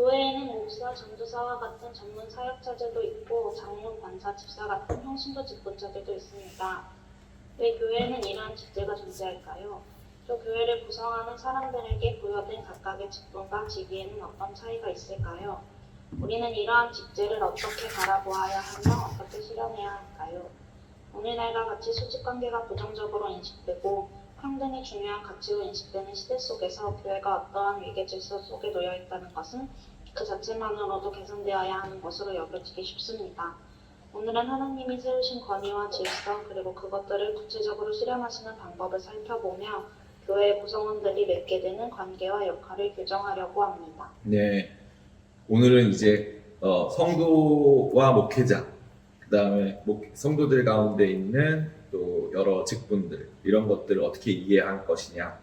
교회에는 목사, 전도사와 같은 전문 사역자들도 있고 장로, 권사, 집사 같은 평신도 직분자들도 있습니다. 왜 교회에는 이러한 직제가 존재할까요? 또 교회를 구성하는 사람들에게 부여된 각각의 직분과 직위에는 어떤 차이가 있을까요? 우리는 이러한 직제를 어떻게 바라보아야 하며 어떻게 실현해야 할까요? 오늘날과 같이 수직관계가 부정적으로 인식되고 평등이 중요한 가치로 인식되는 시대 속에서 교회가 어떠한 위계질서 속에 놓여 있다는 것은 그 자체만으로도 개선되어야 하는 것으로 여겨지기 쉽습니다. 오늘은 하나님이 세우신 권위와 질서 그리고 그것들을 구체적으로 실현하시는 방법을 살펴보며 교회의 구성원들이 맺게 되는 관계와 역할을 규정하려고 합니다. 네, 오늘은 이제 성도와 목회자, 그 다음에 성도들 가운데 있는 또 여러 직분들, 이런 것들을 어떻게 이해할 것이냐,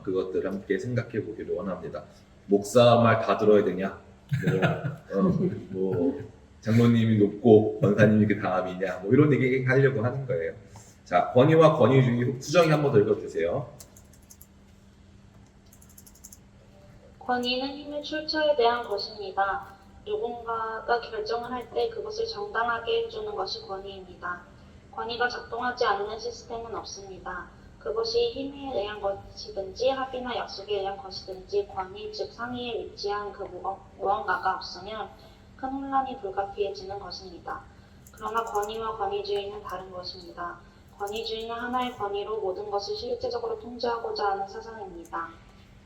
그것들을 함께 생각해 보기를 원합니다. 목사 말 다 들어야 되냐? 뭐 장로님이 높고 권사님이 그 다음이냐? 뭐 이런 얘기 하려고 하는 거예요. 자, 권위와 권위주의 수정이 한번 더 읽어주세요. 권위는 힘의 출처에 대한 것입니다. 누군가가 결정을 할 때 그것을 정당하게 해주는 것이 권위입니다. 권위가 작동하지 않는 시스템은 없습니다. 그것이 힘에 의한 것이든지 합의나 약속에 의한 것이든지 권위 즉 상위에 위치한 그 무언가가 없으면 큰 혼란이 불가피해지는 것입니다. 그러나 권위와 권위주의는 다른 것입니다. 권위주의는 하나의 권위로 모든 것을 실제적으로 통제하고자 하는 사상입니다.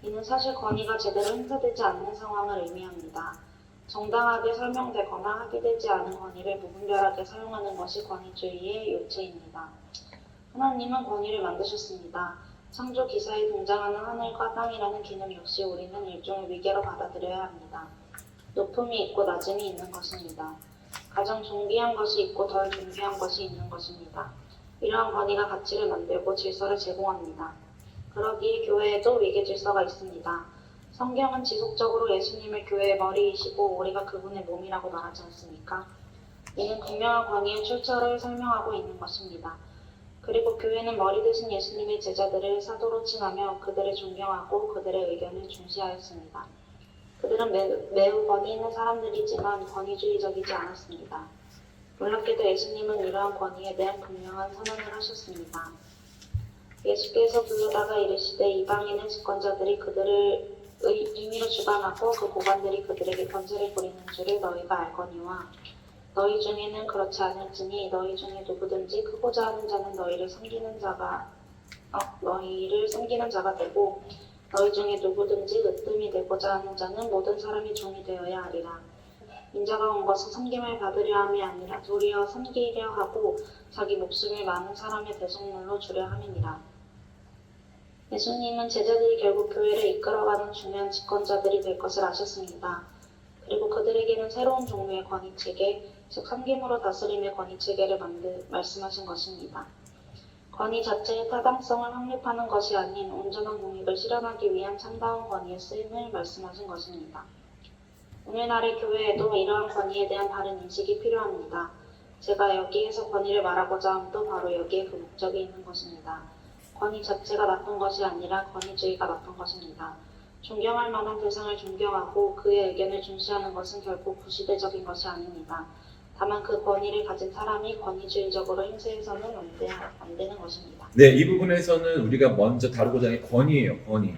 이는 사실 권위가 제대로 행사되지 않는 상황을 의미합니다. 정당하게 설명되거나 합의되지 않은 권위를 무분별하게 사용하는 것이 권위주의의 요체입니다. 하나님은 권위를 만드셨습니다. 창조 기사에 등장하는 하늘과 땅이라는 개념 역시 우리는 일종의 위계로 받아들여야 합니다. 높음이 있고 낮음이 있는 것입니다. 가장 존귀한 것이 있고 덜 존귀한 것이 있는 것입니다. 이러한 권위가 가치를 만들고 질서를 제공합니다. 그러기에 교회에도 위계 질서가 있습니다. 성경은 지속적으로 예수님을 교회의 머리이시고 우리가 그분의 몸이라고 말하지 않습니까? 이는 분명한 권위의 출처를 설명하고 있는 것입니다. 그리고 교회는 머리 되신 예수님의 제자들을 사도로 칭하며 그들을 존경하고 그들의 의견을 중시하였습니다. 그들은 매우 권위 있는 사람들이지만 권위주의적이지 않았습니다. 놀랍게도 예수님은 이러한 권위에 대한 분명한 선언을 하셨습니다. 예수께서 부르다가 이르시되 이방인의 집권자들이 그들을 임의로 주관하고 그 고관들이 그들에게 권세를 부리는 줄을 너희가 알거니와 너희 중에는 그렇지 않을지니 너희 중에 누구든지 크고자 하는 자는 너희를 섬기는 자가 되고 너희 중에 누구든지 으뜸이 되고자 하는 자는 모든 사람이 종이 되어야 하리라. 인자가 온 것은 섬김을 받으려 함이 아니라 도리어 섬기려 하고 자기 목숨을 많은 사람의 대속물로 주려 함이니라. 예수님은 제자들이 결국 교회를 이끌어가는 중요한 집권자들이 될 것을 아셨습니다. 그리고 그들에게는 새로운 종류의 권위체계, 즉 섬김으로 다스림의 권위체계를 말씀하신 것입니다. 권위 자체의 타당성을 확립하는 것이 아닌 온전한 공익을 실현하기 위한 참다운 권위의 쓰임을 말씀하신 것입니다. 오늘날의 교회에도 이러한 권위에 대한 바른 인식이 필요합니다. 제가 여기에서 권위를 말하고자 함도 바로 여기에 그 목적이 있는 것입니다. 권위 자체가 나쁜 것이 아니라 권위주의가 나쁜 것입니다. 존경할 만한 대상을 존경하고 그의 의견을 중시하는 것은 결코 구시대적인 것이 아닙니다. 다만 그 권위를 가진 사람이 권위주의적으로 행세해서는 안 되는 것입니다. 네, 이 부분에서는 우리가 먼저 다루고자 하는 게 권위예요. 권위.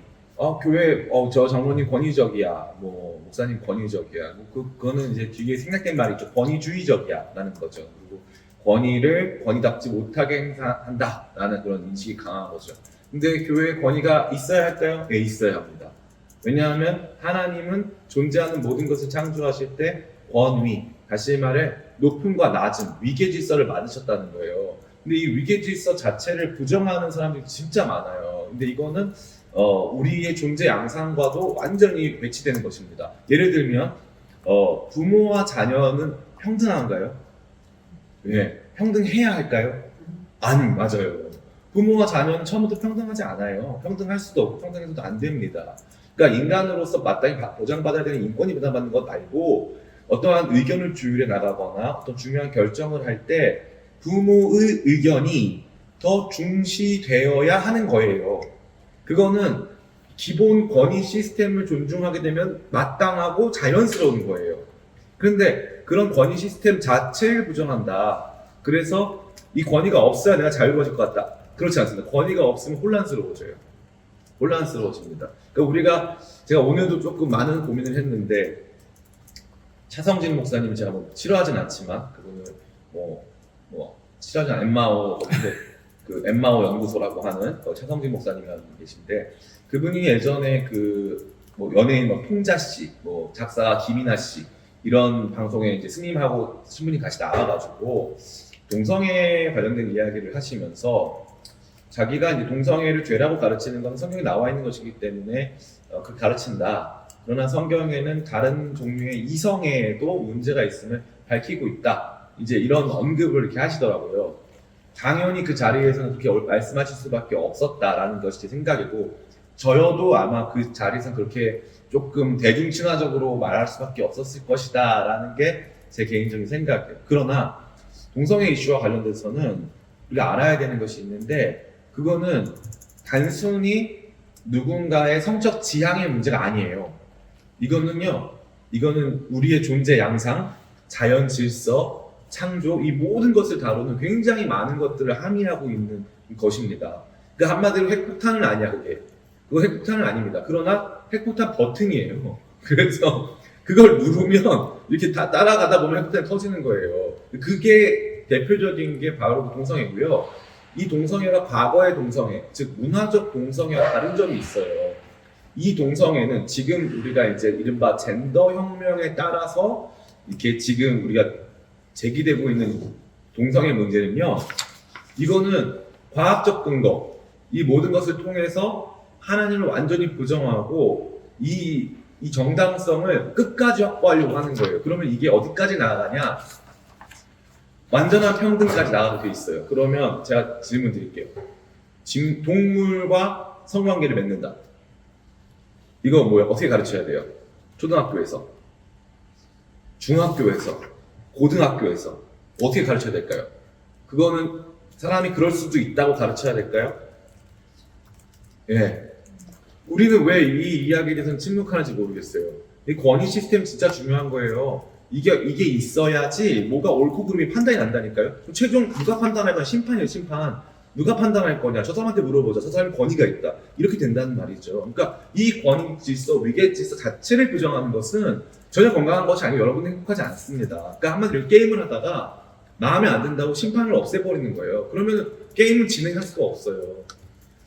교회, 저 장로님 권위적이야. 뭐 목사님 권위적이야. 그거는 이제 뒤에 생략된 말이죠. 권위주의적이야라는 거죠. 그리고 권위를 권위답지 못하게 행사한다라는 그런 인식이 강한 거죠. 근데 교회에 권위가 있어야 할까요? 네, 있어야 합니다. 왜냐하면 하나님은 존재하는 모든 것을 창조하실 때 권위, 다시 말해 높음과 낮음, 위계 질서를 만드셨다는 거예요. 근데 이 위계 질서 자체를 부정하는 사람들이 진짜 많아요. 근데 이거는 우리의 존재 양상과도 완전히 배치되는 것입니다. 예를 들면 부모와 자녀는 평등한가요? 네, 평등해야 할까요? 아니, 맞아요. 부모와 자녀는 처음부터 평등하지 않아요. 평등할 수도 없고 평등해서도 안 됩니다. 그러니까 인간으로서 마땅히 보장받아야 되는 인권이 보장받는 것 말고 어떠한 의견을 주율해 나가거나 어떤 중요한 결정을 할 때 부모의 의견이 더 중시되어야 하는 거예요. 그거는 기본 권위 시스템을 존중하게 되면 마땅하고 자연스러운 거예요. 그런데 그런 권위 시스템 자체를 부정한다. 그래서 이 권위가 없어야 내가 자유로워질 것 같다. 그렇지 않습니다. 권위가 없으면 혼란스러워져요. 혼란스러워집니다. 그러니까 제가 오늘도 조금 많은 고민을 했는데, 차성진 목사님 제가 뭐 싫어하진 않지만, 그분은 싫어하지 않은 엠마오, 그 엠마오 연구소라고 하는 차성진 목사님이 한 분 계신데, 그분이 예전에 뭐 연예인 풍자 씨, 뭐 작가 김이나 씨, 이런 방송에 이제 스님하고 신부님 같이 나와가지고 동성애 관련된 이야기를 하시면서, 자기가 이제 동성애를 죄라고 가르치는 건 성경에 나와 있는 것이기 때문에 그렇게 가르친다. 그러나 성경에는 다른 종류의 이성애에도 문제가 있음을 밝히고 있다. 이제 이런 언급을 이렇게 하시더라고요. 당연히 그 자리에서는 그렇게 말씀하실 수밖에 없었다라는 것이 제 생각이고, 저여도 아마 그 자리에서 그렇게 조금 대중친화적으로 말할 수밖에 없었을 것이다라는 게 제 개인적인 생각이에요. 그러나 동성애 이슈와 관련돼서는 우리가 알아야 되는 것이 있는데, 그거는 단순히 누군가의 성적 지향의 문제가 아니에요. 이거는 우리의 존재 양상, 자연 질서, 창조, 이 모든 것을 다루는 굉장히 많은 것들을 함의하고 있는 것입니다. 그러니까 한마디로 핵폭탄은 아니야, 그거 핵폭탄은 아닙니다. 그러나 핵폭탄 버튼이에요. 그래서 그걸 누르면 이렇게 다 따라가다 보면 핵폭탄이 터지는 거예요. 그게 대표적인 게 바로 동성애고요. 이 동성애가 과거의 동성애, 즉 문화적 동성애와 다른 점이 있어요. 이 동성애는 지금 우리가 이제 이른바 젠더 혁명에 따라서 이렇게 지금 우리가 제기되고 있는 동성애 문제는요, 이거는 과학적 근거, 이 모든 것을 통해서 하나님을 완전히 부정하고 이 정당성을 끝까지 확보하려고 하는 거예요. 그러면 이게 어디까지 나아가냐? 완전한 평등까지 나가게 돼 있어요. 그러면 제가 질문 드릴게요. 동물과 성관계를 맺는다. 이거 뭐예요? 어떻게 가르쳐야 돼요? 초등학교에서, 중학교에서, 고등학교에서 어떻게 가르쳐야 될까요? 그거는 사람이 그럴 수도 있다고 가르쳐야 될까요? 예. 우리는 왜 이 이야기에 대해서는 침묵하는지 모르겠어요. 이 권위 시스템 진짜 중요한 거예요. 이게 있어야지 뭐가 옳고 그름이 판단이 난다니까요. 최종 누가 판단할 거냐? 심판이에요, 심판. 누가 판단할 거냐? 저 사람한테 물어보자. 저 사람이 권위가 있다. 이렇게 된다는 말이죠. 그러니까 이 권위 질서, 위계 질서 자체를 부정하는 것은 전혀 건강한 것이 아니고 여러분이 행복하지 않습니다. 그러니까 한마디로 게임을 하다가 마음에 안 든다고 심판을 없애버리는 거예요. 그러면 게임은 진행할 수가 없어요.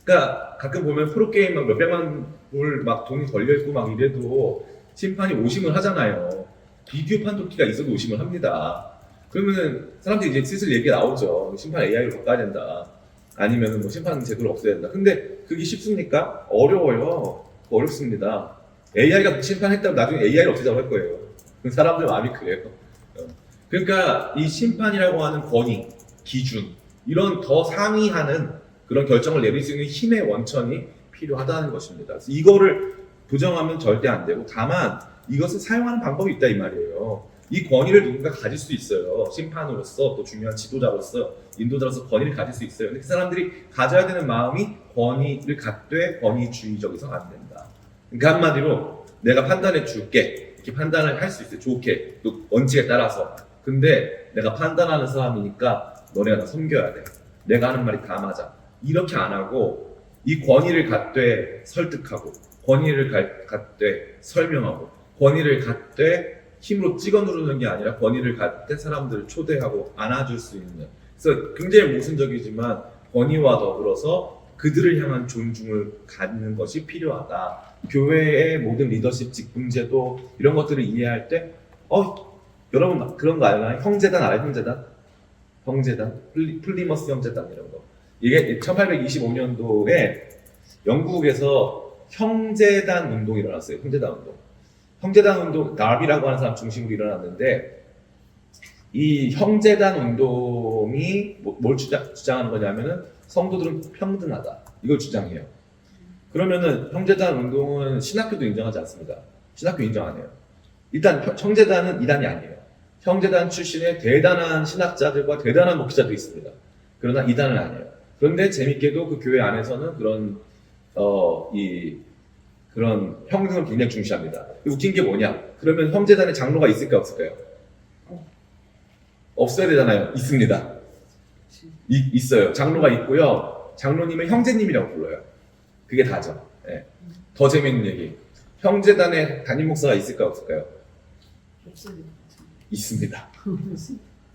그러니까 가끔 보면 프로게임 막 몇백만 불 막 돈이 걸려있고 막 이래도 심판이 오심을 하잖아요. 비디오 판독기가 있어도 오심을 합니다. 그러면은 사람들이 이제 슬슬 얘기가 나오죠. 심판 AI로 바꿔야 된다. 아니면은 뭐 심판 제도를 없애야 된다. 근데 그게 쉽습니까? 어려워요. 어렵습니다. AI가 심판했다면 나중에 AI를 없애자고 할 거예요. 사람들 마음이 그래요. 그러니까 이 심판이라고 하는 권위, 기준, 이런 더 상위하는 그런 결정을 내릴 수 있는 힘의 원천이 필요하다는 것입니다. 그래서 이거를 부정하면 절대 안 되고, 다만 이것을 사용하는 방법이 있다 이 말이에요. 이 권위를 누군가 가질 수 있어요. 심판으로서, 또 중요한 지도자로서, 인도자로서 권위를 가질 수 있어요. 근데 그 사람들이 가져야 되는 마음이 권위를 갖되 권위주의적이서 안 된다. 그러니까 한마디로 내가 판단해 줄게, 이렇게 판단을 할 수 있어요. 좋게, 또 원칙에 따라서. 근데 내가 판단하는 사람이니까 너네가 나 섬겨야 돼. 내가 하는 말이 다 맞아. 이렇게 안 하고 이 권위를 갖되 설득하고, 권위를 갖되 설명하고, 권위를 갖되 힘으로 찍어 누르는 게 아니라 권위를 갖되 사람들을 초대하고 안아줄 수 있는, 그래서 굉장히 모순적이지만 권위와 더불어서 그들을 향한 존중을 갖는 것이 필요하다. 교회의 모든 리더십 직분제도 이런 것들을 이해할 때 여러분 그런 거 알나요? 형제단 알아요? 형제단? 플리머스 형제단 이런 거. 이게 1825년도에 영국에서 형제단 운동이 일어났어요. 형제단 운동, 다비라고 하는 사람 중심으로 일어났는데, 이 형제단 운동이 뭘 주장하는 거냐면은 성도들은 평등하다, 이걸 주장해요. 그러면은 형제단 운동은 신학교도 인정하지 않습니다. 신학교 인정 안 해요. 일단 형제단은 이단이 아니에요. 형제단 출신의 대단한 신학자들과 대단한 목회자도 있습니다. 그러나 이단은 아니에요. 그런데 재밌게도 그 교회 안에서는 그런 이 그런 평등을 굉장히 중시합니다. 웃긴 게 뭐냐? 그러면 형제단에 장로가 있을까 없을까요? 없어야 되잖아요. 있습니다. 있어요. 장로가 있고요. 장로님을 형제님이라고 불러요. 그게 다죠. 예. 더 재밌는 얘기. 형제단에 담임 목사가 있을까 없을까요? 있습니다.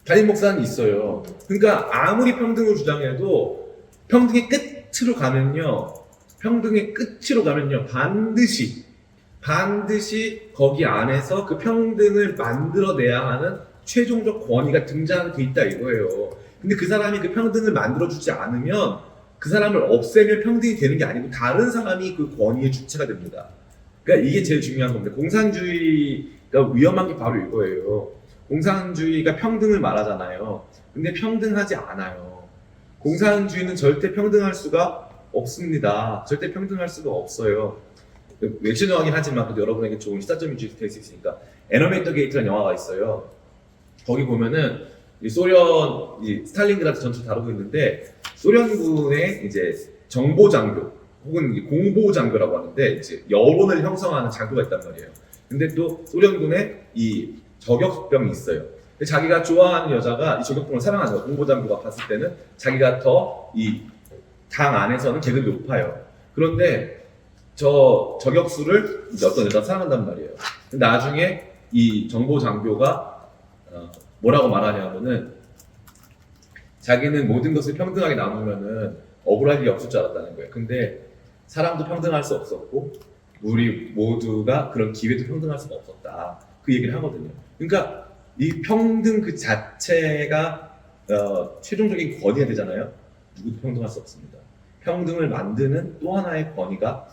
담임 목사는 있어요. 그러니까 아무리 평등을 주장해도 평등의 끝으로 가면요. 평등의 끝으로 가면요. 반드시 거기 안에서 그 평등을 만들어내야 하는 최종적 권위가 등장하게 돼 있다 이거예요. 근데 그 사람이 그 평등을 만들어주지 않으면 그 사람을 없애면 평등이 되는 게 아니고 다른 사람이 그 권위의 주체가 됩니다. 그러니까 이게 제일 중요한 겁니다. 공산주의가 위험한 게 바로 이거예요. 공산주의가 평등을 말하잖아요. 근데 평등하지 않아요. 공산주의는 절대 평등할 수가 없습니다. 절대 평등할 수가 없어요. 외치노하긴 하지만 그래도 여러분에게 좋은 시사점이 될 수 있으니까 에너메이터 게이트라는 영화가 있어요. 거기 보면은 이 소련 스탈린그라드 전투를 다루고 있는데 소련군의 이제 정보 장교 혹은 공보 장교라고 하는데 이제 여론을 형성하는 장교가 있단 말이에요. 근데 또 소련군의 이 저격병이 있어요. 자기가 좋아하는 여자가 이 저격병을 사랑하죠. 공보 장교가 봤을 때는 자기가 더 이 당 안에서는 계급이 높아요. 그런데 저 저격수를 이제 어떤 여자가 사랑한단 말이에요. 근데 나중에 이 정보 장교가 뭐라고 말하냐면은 자기는 모든 것을 평등하게 나누면은 억울할 일이 없을 줄 알았다는 거예요. 근데 사람도 평등할 수 없었고 우리 모두가 그런 기회도 평등할 수가 없었다. 그 얘기를 하거든요. 그러니까 이 평등 그 자체가 최종적인 권위가 되잖아요. 누구도 평등할 수 없습니다. 평등을 만드는 또 하나의 권위가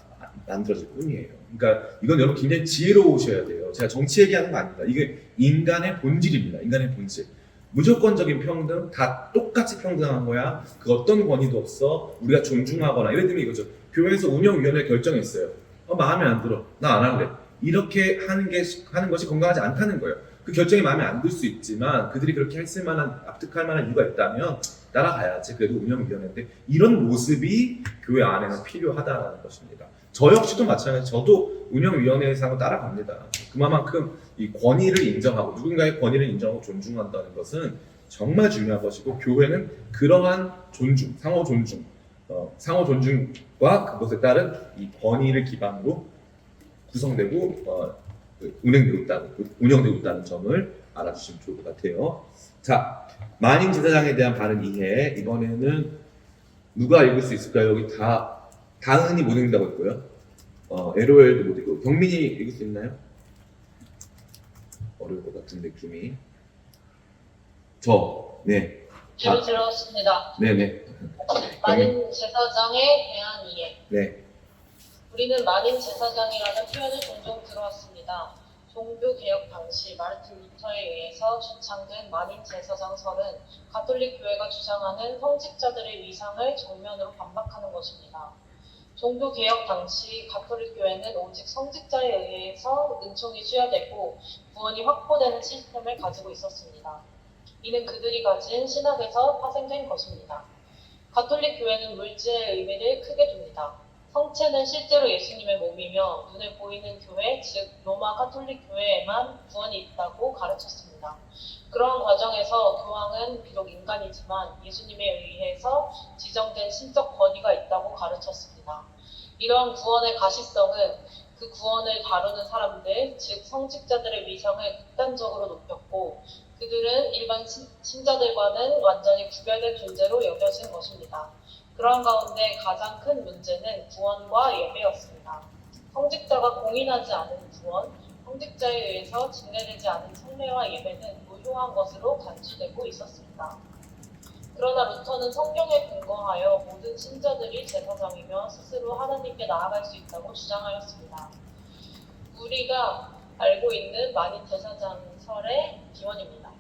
만들어질 뿐이에요. 그러니까 이건 여러분 굉장히 지혜로우셔야 돼요. 제가 정치 얘기하는 거 아닙니다. 이게 인간의 본질입니다. 인간의 본질. 무조건적인 평등, 다 똑같이 평등한 거야. 그 어떤 권위도 없어. 우리가 존중하거나 예를 들면 이거죠. 교회에서 운영위원회 결정했어요. 마음에 안 들어. 나 안 할래. 이렇게 하는 것이 건강하지 않다는 거예요. 그 결정이 마음에 안 들 수 있지만 그들이 그렇게 했을 만한 납득할 만한 이유가 있다면 따라가야지. 그래도 운영위원회인데 이런 모습이 교회 안에는 필요하다는 것입니다. 저 역시도 마찬가지. 저도 운영위원회에서 하고 따라갑니다. 그만큼 이 권위를 인정하고 누군가의 권위를 인정하고 존중한다는 것은 정말 중요한 것이고 교회는 그러한 존중, 상호 존중과 그것에 따른 이 권위를 기반으로 구성되고 운영되고 있다는 점을 알아주시면 좋을 것 같아요. 자, 만인 제사장에 대한 바른 이해. 이번에는 누가 읽을 수 있을까요? 여기 다은이 못 읽는다고 했고요. LOL도 못 읽고 경민이 읽을 수 있나요? 어려울 것 같은 느낌이. 네. 잘 들었습니다. 네네. 만인 제사장에 대한 이해. 네. 우리는 만인 제사장이라는 표현을 종종 들어왔습니다. 종교개혁 당시 마르틴 루터에 의해서 주창된 만인 제사장설은 가톨릭 교회가 주장하는 성직자들의 위상을 정면으로 반박하는 것입니다. 종교개혁 당시 가톨릭 교회는 오직 성직자에 의해서 은총이 수여되고 구원이 확보되는 시스템을 가지고 있었습니다. 이는 그들이 가진 신학에서 파생된 것입니다. 가톨릭 교회는 물질의 의미를 크게 둡니다. 성체는 실제로 예수님의 몸이며 눈에 보이는 교회, 즉 로마 가톨릭 교회에만 구원이 있다고 가르쳤습니다. 그러한 과정에서 교황은 비록 인간이지만 예수님에 의해서 지정된 신적 권위가 있다고 가르쳤습니다. 이러한 구원의 가시성은 그 구원을 다루는 사람들, 즉 성직자들의 위상을 극단적으로 높였고 그들은 일반 신자들과는 완전히 구별된 존재로 여겨진 것입니다. 그런 가운데 가장 큰 문제는 구원과 예배였습니다. 성직자가 공인하지 않은 구원, 성직자에 의해서 진례되지 않은 성례와 예배는 무효한 것으로 간주되고 있었습니다. 그러나 루터는 성경에 근거하여 모든 신자들이 제사장이며 스스로 하나님께 나아갈 수 있다고 주장하였습니다. 우리가 알고 있는 만인 제사장설의 기원입니다.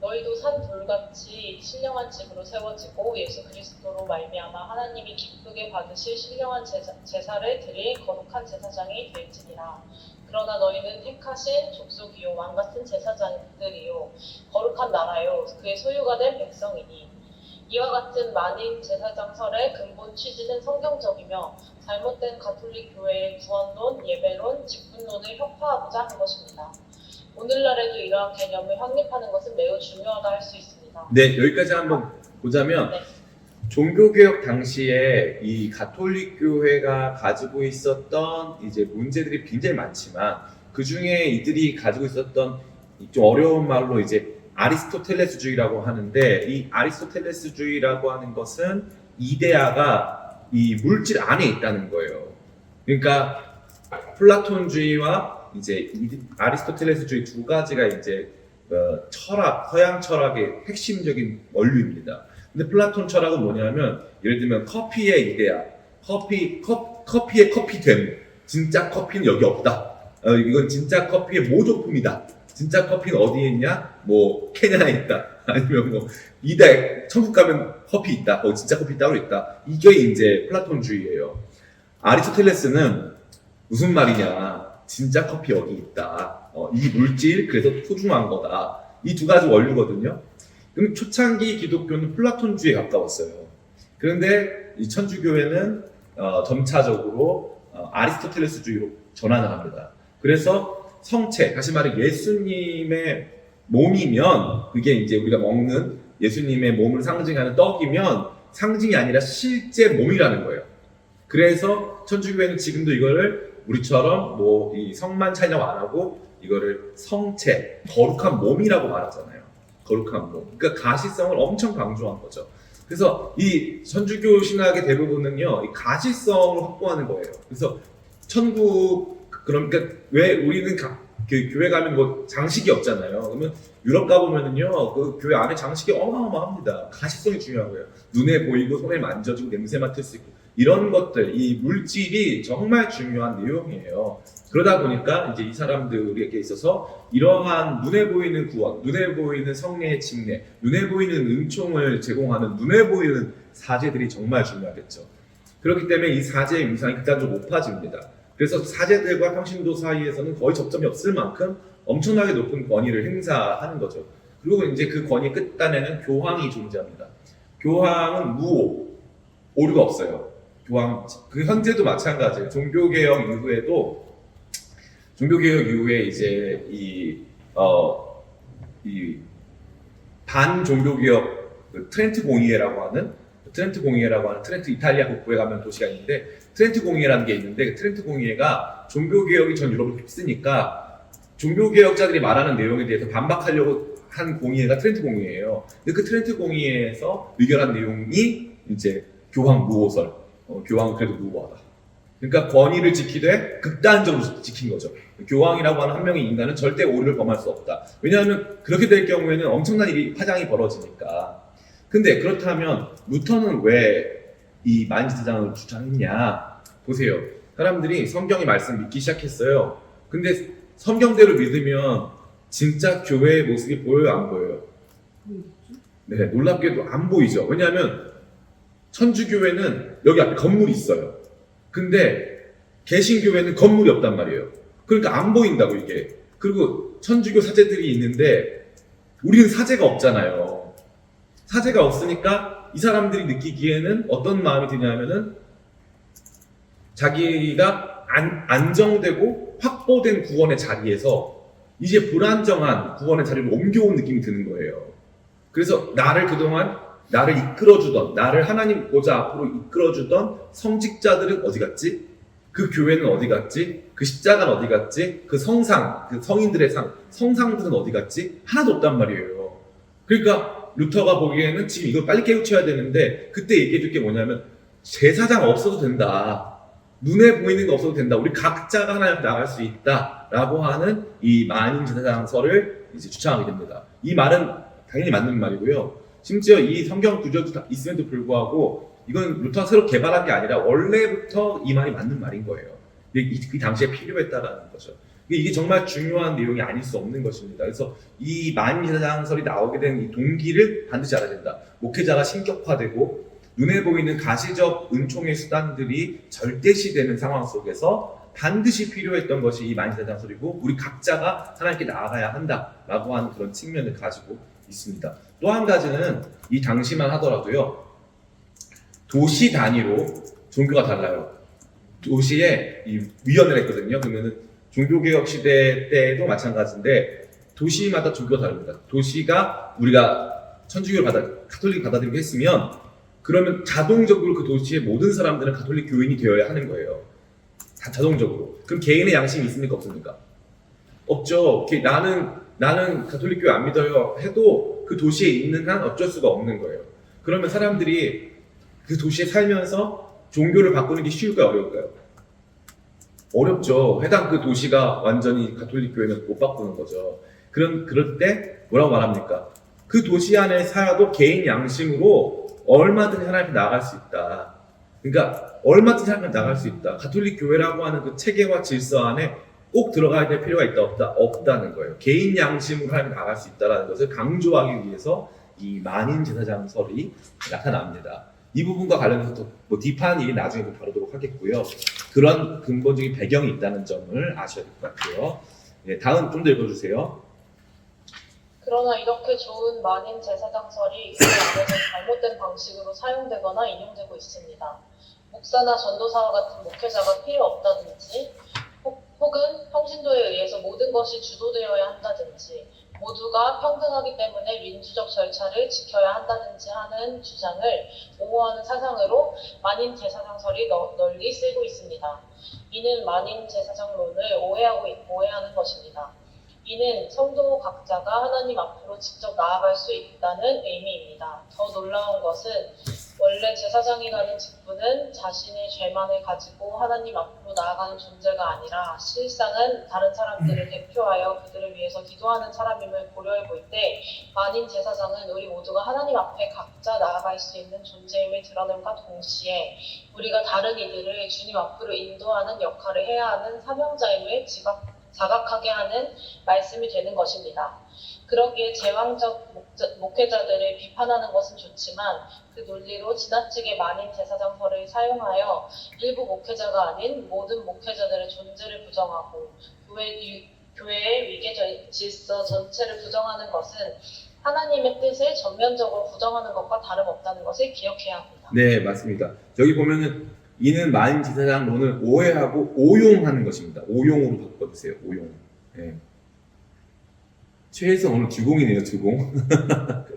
너희도 산 돌같이 신령한 집으로 세워지고 예수 그리스도로 말미암아 하나님이 기쁘게 받으실 신령한 제사를 드릴 거룩한 제사장이 될지니라. 그러나 너희는 택하신 족속이요 왕같은 제사장들이요 거룩한 나라요 그의 소유가 된 백성이니 이와 같은 만인 제사장설의 근본 취지는 성경적이며 잘못된 가톨릭 교회의 구원론, 예배론, 직분론을 혁파하고자 한 것입니다. 오늘날에도 이러한 개념을 확립하는 것은 매우 중요하다 할 수 있습니다. 네, 여기까지 한번 보자면 네. 종교개혁 당시에 이 가톨릭 교회가 가지고 있었던 이제 문제들이 굉장히 많지만 그 중에 이들이 가지고 있었던 좀 어려운 말로 이제 아리스토텔레스주의라고 하는데, 이 아리스토텔레스주의라고 하는 것은 이데아가 이 물질 안에 있다는 거예요. 그러니까 플라톤주의와 이제 아리스토텔레스주의 두 가지가 이제 철학, 서양 철학의 핵심적인 원리입니다. 근데 플라톤 철학은 뭐냐면, 예를 들면 커피의 이데아, 커피의 커피됨, 진짜 커피는 여기 없다. 이건 진짜 커피의 모조품이다. 진짜 커피는 어디에 있냐? 뭐 케냐에 있다. 아니면 뭐 천국 가면 커피 있다. 진짜 커피 따로 있다. 이게 이제 플라톤주의예요. 아리스토텔레스는 무슨 말이냐? 진짜 커피 여기 있다. 이 물질 그래서 소중한 거다. 이 두 가지 원리거든요. 그럼 초창기 기독교는 플라톤주의에 가까웠어요. 그런데 이 천주교회는 점차적으로 아리스토텔레스주의로 전환을 합니다. 그래서 성체, 다시 말해 예수님의 몸이면, 그게 이제 우리가 먹는 예수님의 몸을 상징하는 떡이면 상징이 아니라 실제 몸이라는 거예요. 그래서 천주교회는 지금도 이거를 우리처럼 뭐 이 성만 차이라고 안 하고 이거를 성체, 거룩한 몸이라고 말하잖아요. 거룩한 몸. 그러니까 가시성을 엄청 강조한 거죠. 그래서 이 천주교 신학의 대부분은요, 이 가시성을 확보하는 거예요. 그래서 그러니까 왜 우리는 그 교회 가면 뭐 장식이 없잖아요. 그러면 유럽 가보면은요, 그 교회 안에 장식이 어마어마합니다. 가시성이 중요한 거예요. 눈에 보이고 손에 만져지고 냄새 맡을 수 있고 이런 것들, 이 물질이 정말 중요한 내용이에요. 그러다 보니까 이제 이 사람들에게 있어서 이러한 눈에 보이는 구원, 눈에 보이는 성례의 침례, 눈에 보이는 은총을 제공하는 눈에 보이는 사제들이 정말 중요하겠죠. 그렇기 때문에 이 사제의 위상이 극단적으로 높아집니다. 그래서 사제들과 평신도 사이에서는 거의 접점이 없을 만큼 엄청나게 높은 권위를 행사하는 거죠. 그리고 이제 그 권위 끝단에는 교황이 존재합니다. 교황은 무오, 오류가 없어요. 교황, 그 현재도 마찬가지예요. 종교개혁 이후에 이제 이 반종교개혁 트렌트 공의회라고 하는 트렌트 이탈리아 북부에 가면 도시가 있는데, 트렌트 공의회라는 게 있는데, 트렌트 공의회가 종교개혁이 전 유럽을 휩쓰니까 종교개혁자들이 말하는 내용에 대해서 반박하려고 한 공의회가 트렌트 공의회예요. 근데 그 트렌트 공의회에서 의결한 내용이 이제 교황 무오설, 교황은 그래도 무오하다. 그러니까 권위를 지키되 극단적으로 지킨 거죠. 교황이라고 하는 한 명의 인간은 절대 오류를 범할 수 없다. 왜냐하면 그렇게 될 경우에는 엄청난 파장이 벌어지니까. 근데 그렇다면 루터는 왜 이 만인제사장을 주장했냐? 보세요. 사람들이 성경의 말씀 믿기 시작했어요. 근데 성경대로 믿으면 진짜 교회의 모습이 보여요, 안 보여요? 네, 놀랍게도 안 보이죠. 왜냐하면 천주교회는 여기 앞에 건물이 있어요. 근데 개신교회는 건물이 없단 말이에요. 그러니까 안 보인다고, 이게. 그리고 천주교 사제들이 있는데 우리는 사제가 없잖아요. 사제가 없으니까 이 사람들이 느끼기에는 어떤 마음이 드냐면은 자기가 안정되고 확보된 구원의 자리에서 이제 불안정한 구원의 자리로 옮겨온 느낌이 드는 거예요. 그래서 그동안 나를 이끌어주던, 나를 하나님 보좌 앞으로 이끌어주던 성직자들은 어디 갔지? 그 교회는 어디 갔지? 그 십자가는 어디 갔지? 그 성상, 그 성인들의 성상들은 어디 갔지? 하나도 없단 말이에요. 그러니까 루터가 보기에는 지금 이걸 빨리 깨우쳐야 되는데, 그때 얘기해줄 게 뭐냐면, 제사장 없어도 된다. 눈에 보이는 거 없어도 된다. 우리 각자가 하나님 나갈 수 있다. 라고 하는 이 만인 제사장설을 이제 주창하게 됩니다. 이 말은 당연히 맞는 말이고요. 심지어 이 성경 구절도 있음에도 불구하고 이건 루터가 새로 개발한 게 아니라 원래부터 이 말이 맞는 말인 거예요. 그 당시에 필요했다라는 거죠. 이게 정말 중요한 내용이 아닐 수 없는 것입니다. 그래서 이 만인제사장설이 나오게 된 이 동기를 반드시 알아야 된다. 목회자가 신격화되고 눈에 보이는 가시적 은총의 수단들이 절대시되는 상황 속에서 반드시 필요했던 것이 이 만인제사장설이고, 우리 각자가 하나님께 나아가야 한다라고 하는 그런 측면을 가지고 있습니다. 또 한 가지는 이 당시만 하더라도요. 도시 단위로 종교가 달라요. 도시에 이 위원회를 했거든요. 그러면은 종교개혁 시대 때도 마찬가지인데 도시마다 종교가 다릅니다. 도시가 우리가 천주교를 가톨릭 받아들이고 했으면 그러면 자동적으로 그 도시의 모든 사람들은 가톨릭 교인이 되어야 하는 거예요. 다 자동적으로. 그럼 개인의 양심이 있습니까? 없습니까? 없죠. 나는 가톨릭 교회 안 믿어요 해도 그 도시에 있는 한 어쩔 수가 없는 거예요. 그러면 사람들이 그 도시에 살면서 종교를 바꾸는 게 쉬울까요? 어려울까요? 어렵죠. 해당 그 도시가 완전히 가톨릭 교회는 못 바꾸는 거죠. 그럴 때 뭐라고 말합니까? 그 도시 안에 살아도 개인 양심으로 얼마든지 하나님 앞에 나아갈 수 있다. 그러니까 얼마든지 하나님 앞에 나갈 수 있다. 가톨릭 교회라고 하는 그 체계와 질서 안에 꼭 들어가야 될 필요가 있다 없다? 없다는 거예요. 개인 양심으로 하나님 앞에 나갈 수 있다는 것을 강조하기 위해서 이 만인 제사장설이 나타납니다. 이 부분과 관련해서 또 딥한 일이 나중에 좀 다루도록 하겠고요. 그런 근본적인 배경이 있다는 점을 아셔야 될 것 같아요. 네, 다음 좀 더 읽어주세요. 그러나 이렇게 좋은 만인 제사장설이 교회 안에서 잘못된 방식으로 사용되거나 인용되고 있습니다. 목사나 전도사와 같은 목회자가 필요 없다든지 혹은 평신도에 의해서 모든 것이 주도되어야 한다든지 모두가 평등하기 때문에 민주적 절차를 지켜야 한다든지 하는 주장을 옹호하는 사상으로 만인 제사장설이 널리 쓰이고 있습니다. 이는 만인 제사장론을 오해하는 것입니다. 이는 성도 각자가 하나님 앞으로 직접 나아갈 수 있다는 의미입니다. 더 놀라운 것은 원래 제사장이라는 직분은 자신의 죄만을 가지고 하나님 앞으로 나아가는 존재가 아니라 실상은 다른 사람들을 대표하여 그들을 위해서 기도하는 사람임을 고려해 볼 때 만인 제사장은 우리 모두가 하나님 앞에 각자 나아갈 수 있는 존재임을 드러냄과 동시에 우리가 다른 이들을 주님 앞으로 인도하는 역할을 해야 하는 사명자임을 자각하게 하는 말씀이 되는 것입니다. 그러기에 제왕적 목회자들을 비판하는 것은 좋지만 그 논리로 지나치게 만인 제사장설을 사용하여 일부 목회자가 아닌 모든 목회자들의 존재를 부정하고 교회의 위계 질서 전체를 부정하는 것은 하나님의 뜻을 전면적으로 부정하는 것과 다름없다는 것을 기억해야 합니다. 네, 맞습니다. 여기 보면은 이는 만인 제사장론을 오해하고 오용하는 것입니다. 오용으로 바꿔주세요. 오용. 네. 최혜성 오늘 주공이네요. 주공.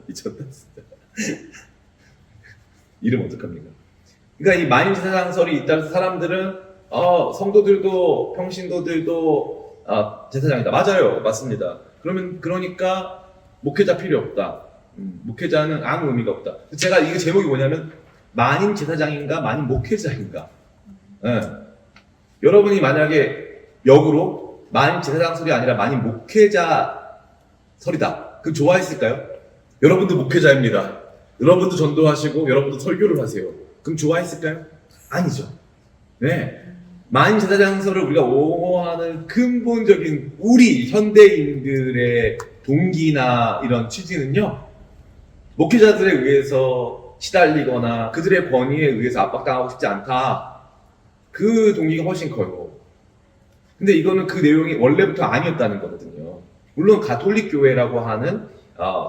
미쳤다 진짜. 이름 어떡합니까? 그러니까 이 만인 제사장설이 있다고 해서 사람들은 성도들도 평신도들도 제사장이다. 맞아요. 맞습니다. 그러니까 목회자 필요 없다. 목회자는 아무 의미가 없다. 제가 이거 제목이 뭐냐면 만인 제사장인가 만인 목회자인가. 네. 여러분이 만약에 역으로 만인 제사장설이 아니라 만인 목회자 설이다. 그럼 좋아했을까요? 여러분도 목회자입니다. 여러분도 전도하시고 여러분도 설교를 하세요. 그럼 좋아했을까요? 아니죠. 네. 만인 제사장설을 우리가 옹호하는 근본적인 우리 현대인들의 동기나 이런 취지는요. 목회자들에 의해서 시달리거나 그들의 권위에 의해서 압박당하고 싶지 않다. 그 동기가 훨씬 커요. 근데 이거는 그 내용이 원래부터 아니었다는 거거든요. 물론 가톨릭 교회라고 하는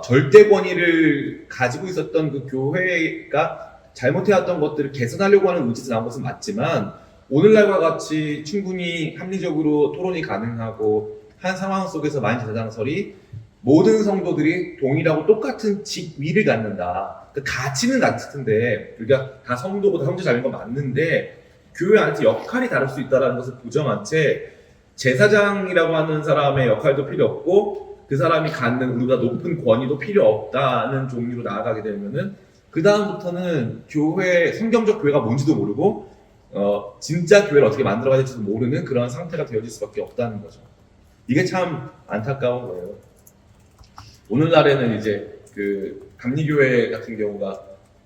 절대 권위를 가지고 있었던 그 교회가 잘못해왔던 것들을 개선하려고 하는 의지에서 나온 것은 맞지만 오늘날과 같이 충분히 합리적으로 토론이 가능하고 한 상황 속에서 만인 제사장설이 모든 성도들이 동일하고 똑같은 직위를 갖는다. 그 가치는 같은데 우리가 다 성도보다 형제 자매인 건 맞는데 교회 안에서 역할이 다를 수 있다는 것을 부정한 채 제사장이라고 하는 사람의 역할도 필요 없고 그 사람이 갖는 우리가 높은 권위도 필요 없다는 종류로 나아가게 되면은 그 다음부터는 성경적 교회가 뭔지도 모르고 진짜 교회를 어떻게 만들어가야 될지도 모르는 그런 상태가 되어질 수밖에 없다는 거죠. 이게 참 안타까운 거예요. 오늘날에는 이제 그 감리교회 같은 경우가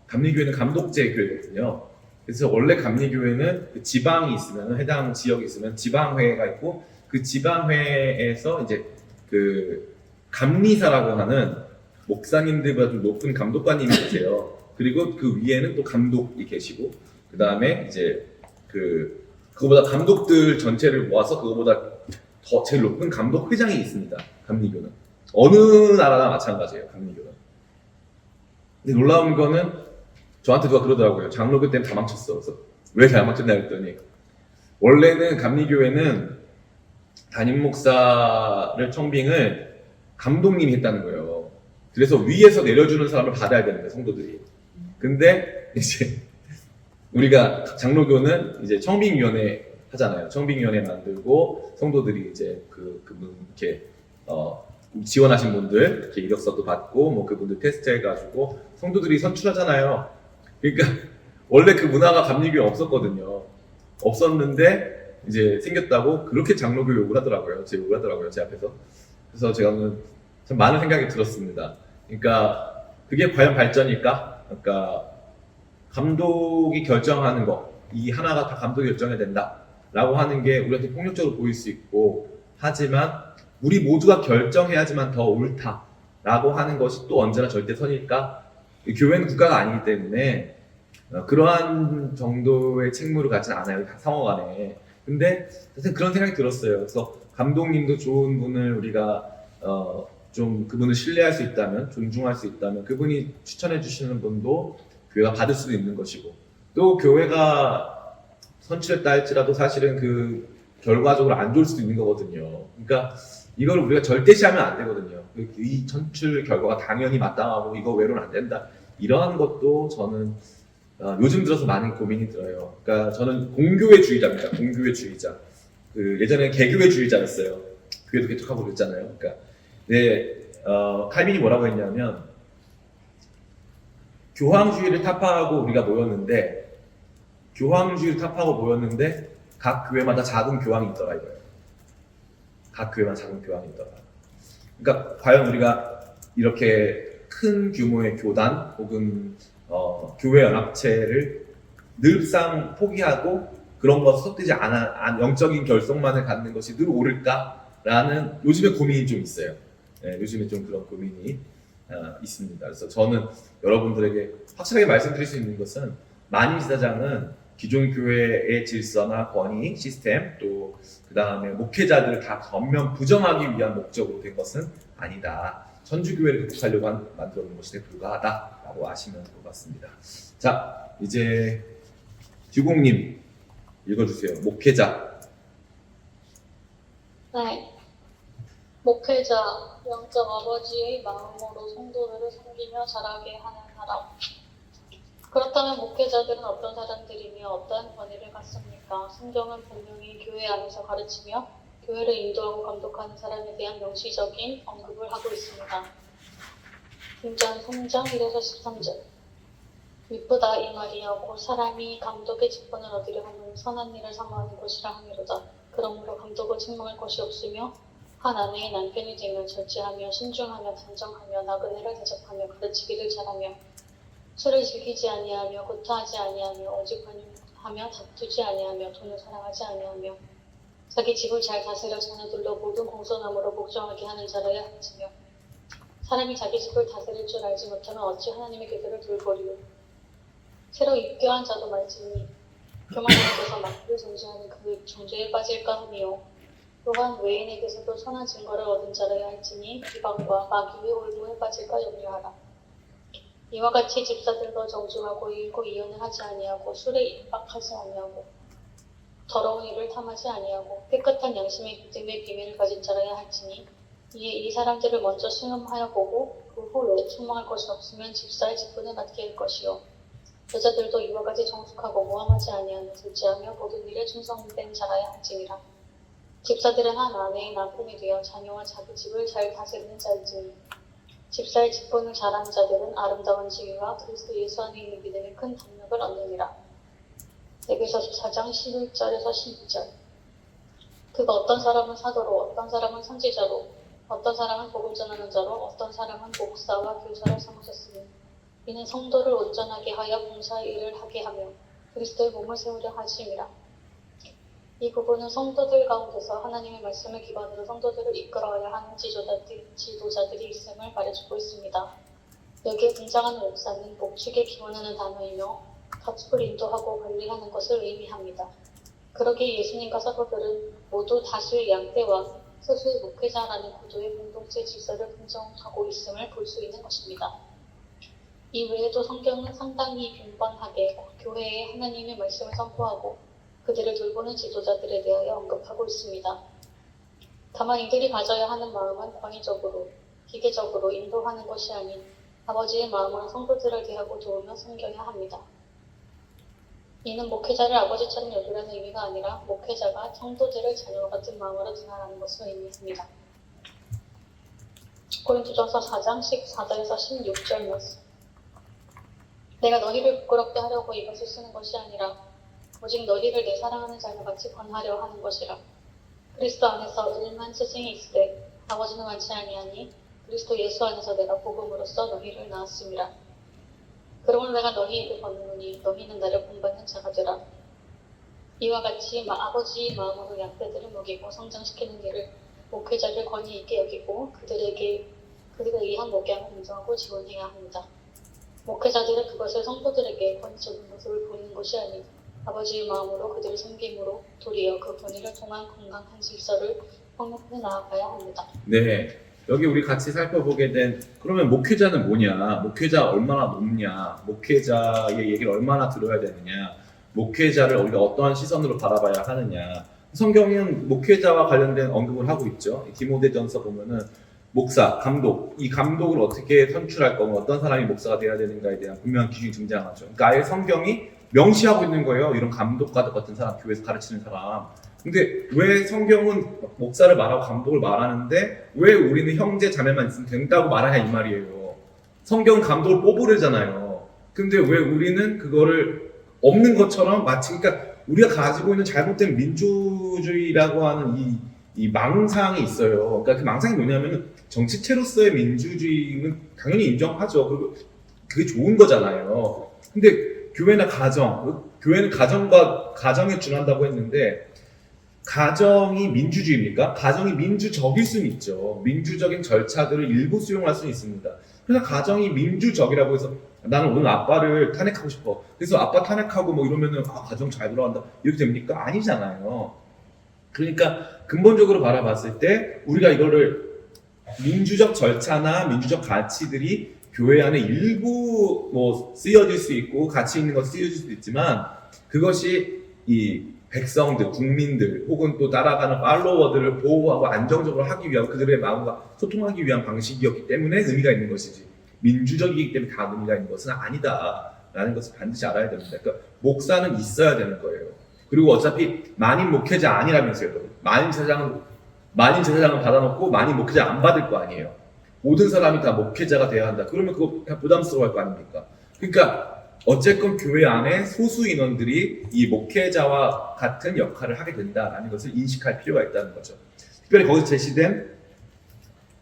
감리교회는 감독제 교회거든요. 그래서 원래 감리교회는 그 지방이 있으면 해당 지역이 있으면 지방회가 있고 그 지방회에서 이제 그 감리사라고 하는 목사님들보다 좀 높은 감독관님이 계세요. 그리고 그 위에는 또 감독이 계시고 그 다음에 이제 그거보다 감독들 전체를 모아서 그거보다 더 제일 높은 감독회장이 있습니다. 감리교는 어느 나라나 마찬가지예요. 감리교는 근데 놀라운 거는 저한테 누가 그러더라고요. 장로교 때문에 다 망쳤어. 그래서 왜 다 망쳤냐 했더니 원래는 감리교회는 담임 목사를 청빙을 감독님이 했다는 거예요. 그래서 위에서 내려주는 사람을 받아야 되는 거예요, 성도들이. 근데 이제 우리가 장로교는 이제 청빙위원회 하잖아요. 청빙위원회 만들고 성도들이 이제 그분 이렇게 지원하신 분들 이렇게 이력서도 받고 뭐 그분들 테스트해가지고 성도들이 선출하잖아요. 그러니까 원래 그 문화가 감리교회 없었거든요. 없었는데 이제 생겼다고 그렇게 장로교 욕을 하더라고요. 제 욕을 하더라고요. 제 앞에서. 그래서 제가 참 많은 생각이 들었습니다. 그러니까 그게 과연 발전일까? 그러니까 감독이 결정하는 거, 이 하나가 다 감독이 결정해야 된다라고 하는 게 우리한테 폭력적으로 보일 수 있고, 하지만 우리 모두가 결정해야지만 더 옳다라고 하는 것이 또 언제나 절대선일까? 교회는 국가가 아니기 때문에 그러한 정도의 책무를 갖지는 않아요, 상호간에. 근데 사실 그런 생각이 들었어요. 그래서 감독님도 좋은 분을 우리가 좀 그분을 신뢰할 수 있다면, 존중할 수 있다면 그분이 추천해 주시는 분도 교회가 받을 수도 있는 것이고, 또 교회가 선출했다 할지라도 사실은 그 결과적으로 안 좋을 수도 있는 거거든요. 그러니까 이걸 우리가 절대시하면 안 되거든요. 이 선출 결과가 당연히 마땅하고 이거 외로는 안 된다, 이러한 것도 저는 요즘 들어서 많은 고민이 들어요. 그러니까 저는 공교회주의자입니다. 공교회주의자. 예전에 개교회주의자였어요. 교회도 개척하고 그랬잖아요. 그러니까 칼빈이 뭐라고 했냐면, 교황주의를 타파하고 우리가 모였는데, 각 교회마다 작은 교황이 있더라 이거예요. 각 교회마다 작은 교황이 있더라. 그러니까 과연 우리가 이렇게 큰 규모의 교단 혹은 교회 연합체를 늘상 포기하고 그런 것에 섞이지 않아 영적인 결속만을 갖는 것이 늘 옳을까라는 요즘에 고민이 좀 있어요. 네, 요즘에 좀 그런 고민이 있습니다. 그래서 저는 여러분들에게 확실하게 말씀드릴 수 있는 것은, 만인 지사장은 기존 교회의 질서나 권위, 시스템, 또 그 다음에 목회자들을 다 전면 부정하기 위한 목적으로 된 것은 아니다. 천주교회를 극복하려고 만들어 놓은 것에 불과하다라고 아시면 될 것 같습니다. 자, 이제 규공님 읽어주세요. 목회자. 네. 목회자, 영적 아버지의 마음으로 성도들을 섬기며 자라게 하는 사람. 그렇다면 목회자들은 어떤 사람들이며 어떠한 권위를 갖습니까? 성경은 분명히 교회 안에서 가르치며 교회를 인도하고 감독하는 사람에 대한 명시적인 언급을 하고 있습니다. 김전 3장 1에서 13절. 미쁘다 이 말이여, 곧 사람이 감독의 직분을 얻으려 하면 선한 일을 사모하는 것이라 하미로다. 그러므로 감독은 책망할 것이 없으며 한 아내의 남편이 되면 절제하며 신중하며 단정하며 나그네를 대접하며 가르치기를 잘하며 술을 즐기지 아니하며 구타하지 아니하며 오직 관용하며 다투지 아니하며 돈을 사랑하지 아니하며 자기 집을 잘 다스려 자녀들로 모든 공손함으로 복종하게 하는 자라야 할지며, 사람이 자기 집을 다스릴 줄 알지 못하면 어찌 하나님의 계획을 돌보리요. 새로 입교한 자도 말지니 교만에게서 마귀를 정죄하는 그 정죄에 빠질까 하니요. 또한 외인에게서도 선한 증거를 얻은 자라야 할지니 비방과 마귀의 올무에 빠질까 염려하라. 이와 같이 집사들과 정중하고 일고 이혼을 하지 아니하고 술에 임박하지 아니하고 더러운 일을 탐하지 아니하고 깨끗한 양심의 믿음의 비밀을 가진 자라야 할지니, 이에 이 사람들을 먼저 시험하여 보고 그 후에 책망할 것이 없으면 집사의 직분을 맡게 할 것이요. 여자들도 이와 같이 정숙하고 모함하지 아니하며 절제하며 모든 일에 충성된 자라야 할지니라. 집사들은 한 아내의 남편이 되어 자녀와 자기 집을 잘 다스리는 자일지니, 집사의 직분을 잘하는 자들은 아름다운 지위와 그리스도 예수 안에 있는 믿음의 큰 담력을 얻느니라. 에베소서 4장 11절에서 12절. 그가 어떤 사람은 사도로, 어떤 사람은 선지자로, 어떤 사람은 복음 전하는 자로, 어떤 사람은 목사와 교사를 삼으셨으니, 이는 성도를 온전하게 하여 봉사의 일을 하게 하며 그리스도의 몸을 세우려 하심이라. 이 부분은 성도들 가운데서 하나님의 말씀을 기반으로 성도들을 이끌어야 하는 지도자들이 있음을 말해주고 있습니다. 여기에 등장하는 목사는 목축에 기원하는 단어이며 가축을 인도하고 관리하는 것을 의미합니다. 그러기에 예수님과 사도들은 모두 다수의 양떼와 소수의 목회자라는 구도의 공동체 질서를 분정하고 있음을 볼 수 있는 것입니다. 이 외에도 성경은 상당히 빈번하게 교회에 하나님의 말씀을 선포하고 그들을 돌보는 지도자들에 대하여 언급하고 있습니다. 다만 이들이 가져야 하는 마음은 권위적으로, 기계적으로 인도하는 것이 아닌 아버지의 마음으로 성도들을 대하고 도우며 섬겨야 합니다. 이는 목회자를 아버지처럼 여기라는 의미가 아니라 목회자가 성도들을 자녀와 같은 마음으로 대하라는 것을 의미합니다. 고린도전서 4장 14절에서 16절 말씀. 내가 너희를 부끄럽게 하려고 이것을 쓰는 것이 아니라 오직 너희를 내 사랑하는 자녀같이 권하려 하는 것이라. 그리스도 안에서 일만 스승이 있으되 아버지는 많지 아니하니 그리스도 예수 안에서 내가 복음으로써 너희를 낳았음이라. 그러므로 내가 너희에게 권하노니 너희는 나를 본받는 자가 되라. 이와 같이 아버지의 마음으로 양떼들을 먹이고 성장시키는 일을 목회자를 권위 있게 여기고 그들에 의한 목양을 인정하고 지원해야 합니다. 목회자들은 그것을 성도들에게 권위적인 모습을 보이는 것이 아닌 아버지의 마음으로 그들을 섬김으로 도리어 그 권위를 통한 건강한 질서를 폭력해 나아가야 합니다. 네. 여기 우리 같이 살펴보게 된 그러면 목회자는 뭐냐? 목회자 얼마나 높냐? 목회자의 얘기를 얼마나 들어야 되느냐? 목회자를 우리가 어떠한 시선으로 바라봐야 하느냐? 성경은 목회자와 관련된 언급을 하고 있죠. 디모데전서 보면은 목사, 감독, 이 감독을 어떻게 선출할 거면 어떤 사람이 목사가 돼야 되는가에 대한 분명한 기준이 등장하죠. 그러니까 아예 성경이 명시하고 있는 거예요. 이런 감독과 같은 사람, 교회에서 가르치는 사람. 근데 왜 성경은 목사를 말하고 감독을 말하는데 왜 우리는 형제 자매만 있으면 된다고 말하냐 이 말이에요. 성경은 감독을 뽑으려잖아요. 근데 왜 우리는 그거를 없는 것처럼 마치 그러니까 우리가 가지고 있는 잘못된 민주주의라고 하는 이 망상이 있어요. 그러니까 그 망상이 뭐냐면 정치체로서의 민주주의는 당연히 인정하죠. 그리고 그게 좋은 거잖아요. 근데 교회나 교회는 가정과 가정에 준한다고 했는데 가정이 민주주의입니까? 가정이 민주적일 수는 있죠. 민주적인 절차들을 일부 수용할 수는 있습니다. 그래서 가정이 민주적이라고 해서 나는 오늘 아빠를 탄핵하고 싶어. 그래서 아빠 탄핵하고 뭐 이러면은 가정 잘 돌아간다. 이렇게 됩니까? 아니잖아요. 그러니까 근본적으로 바라봤을 때 우리가 이거를 민주적 절차나 민주적 가치들이 교회 안에 일부 뭐 쓰여질 수 있고 가치 있는 것 쓰여질 수도 있지만 그것이 이 백성들, 국민들 혹은 또 따라가는 팔로워들을 보호하고 안정적으로 하기 위한 그들의 마음과 소통하기 위한 방식이었기 때문에 의미가 있는 것이지 민주적이기 때문에 다 의미가 있는 것은 아니다라는 것을 반드시 알아야 됩니다. 그러니까 목사는 있어야 되는 거예요. 그리고 어차피 만인 목회자 아니라면서요. 만인 제사장은 받아놓고 만인 목회자 안 받을 거 아니에요. 모든 사람이 다 목회자가 돼야 한다. 그러면 그거 다 부담스러워할 거 아닙니까? 그러니까 어쨌건 교회 안에 소수 인원들이 이 목회자와 같은 역할을 하게 된다라는 것을 인식할 필요가 있다는 거죠. 특별히 거기서 제시된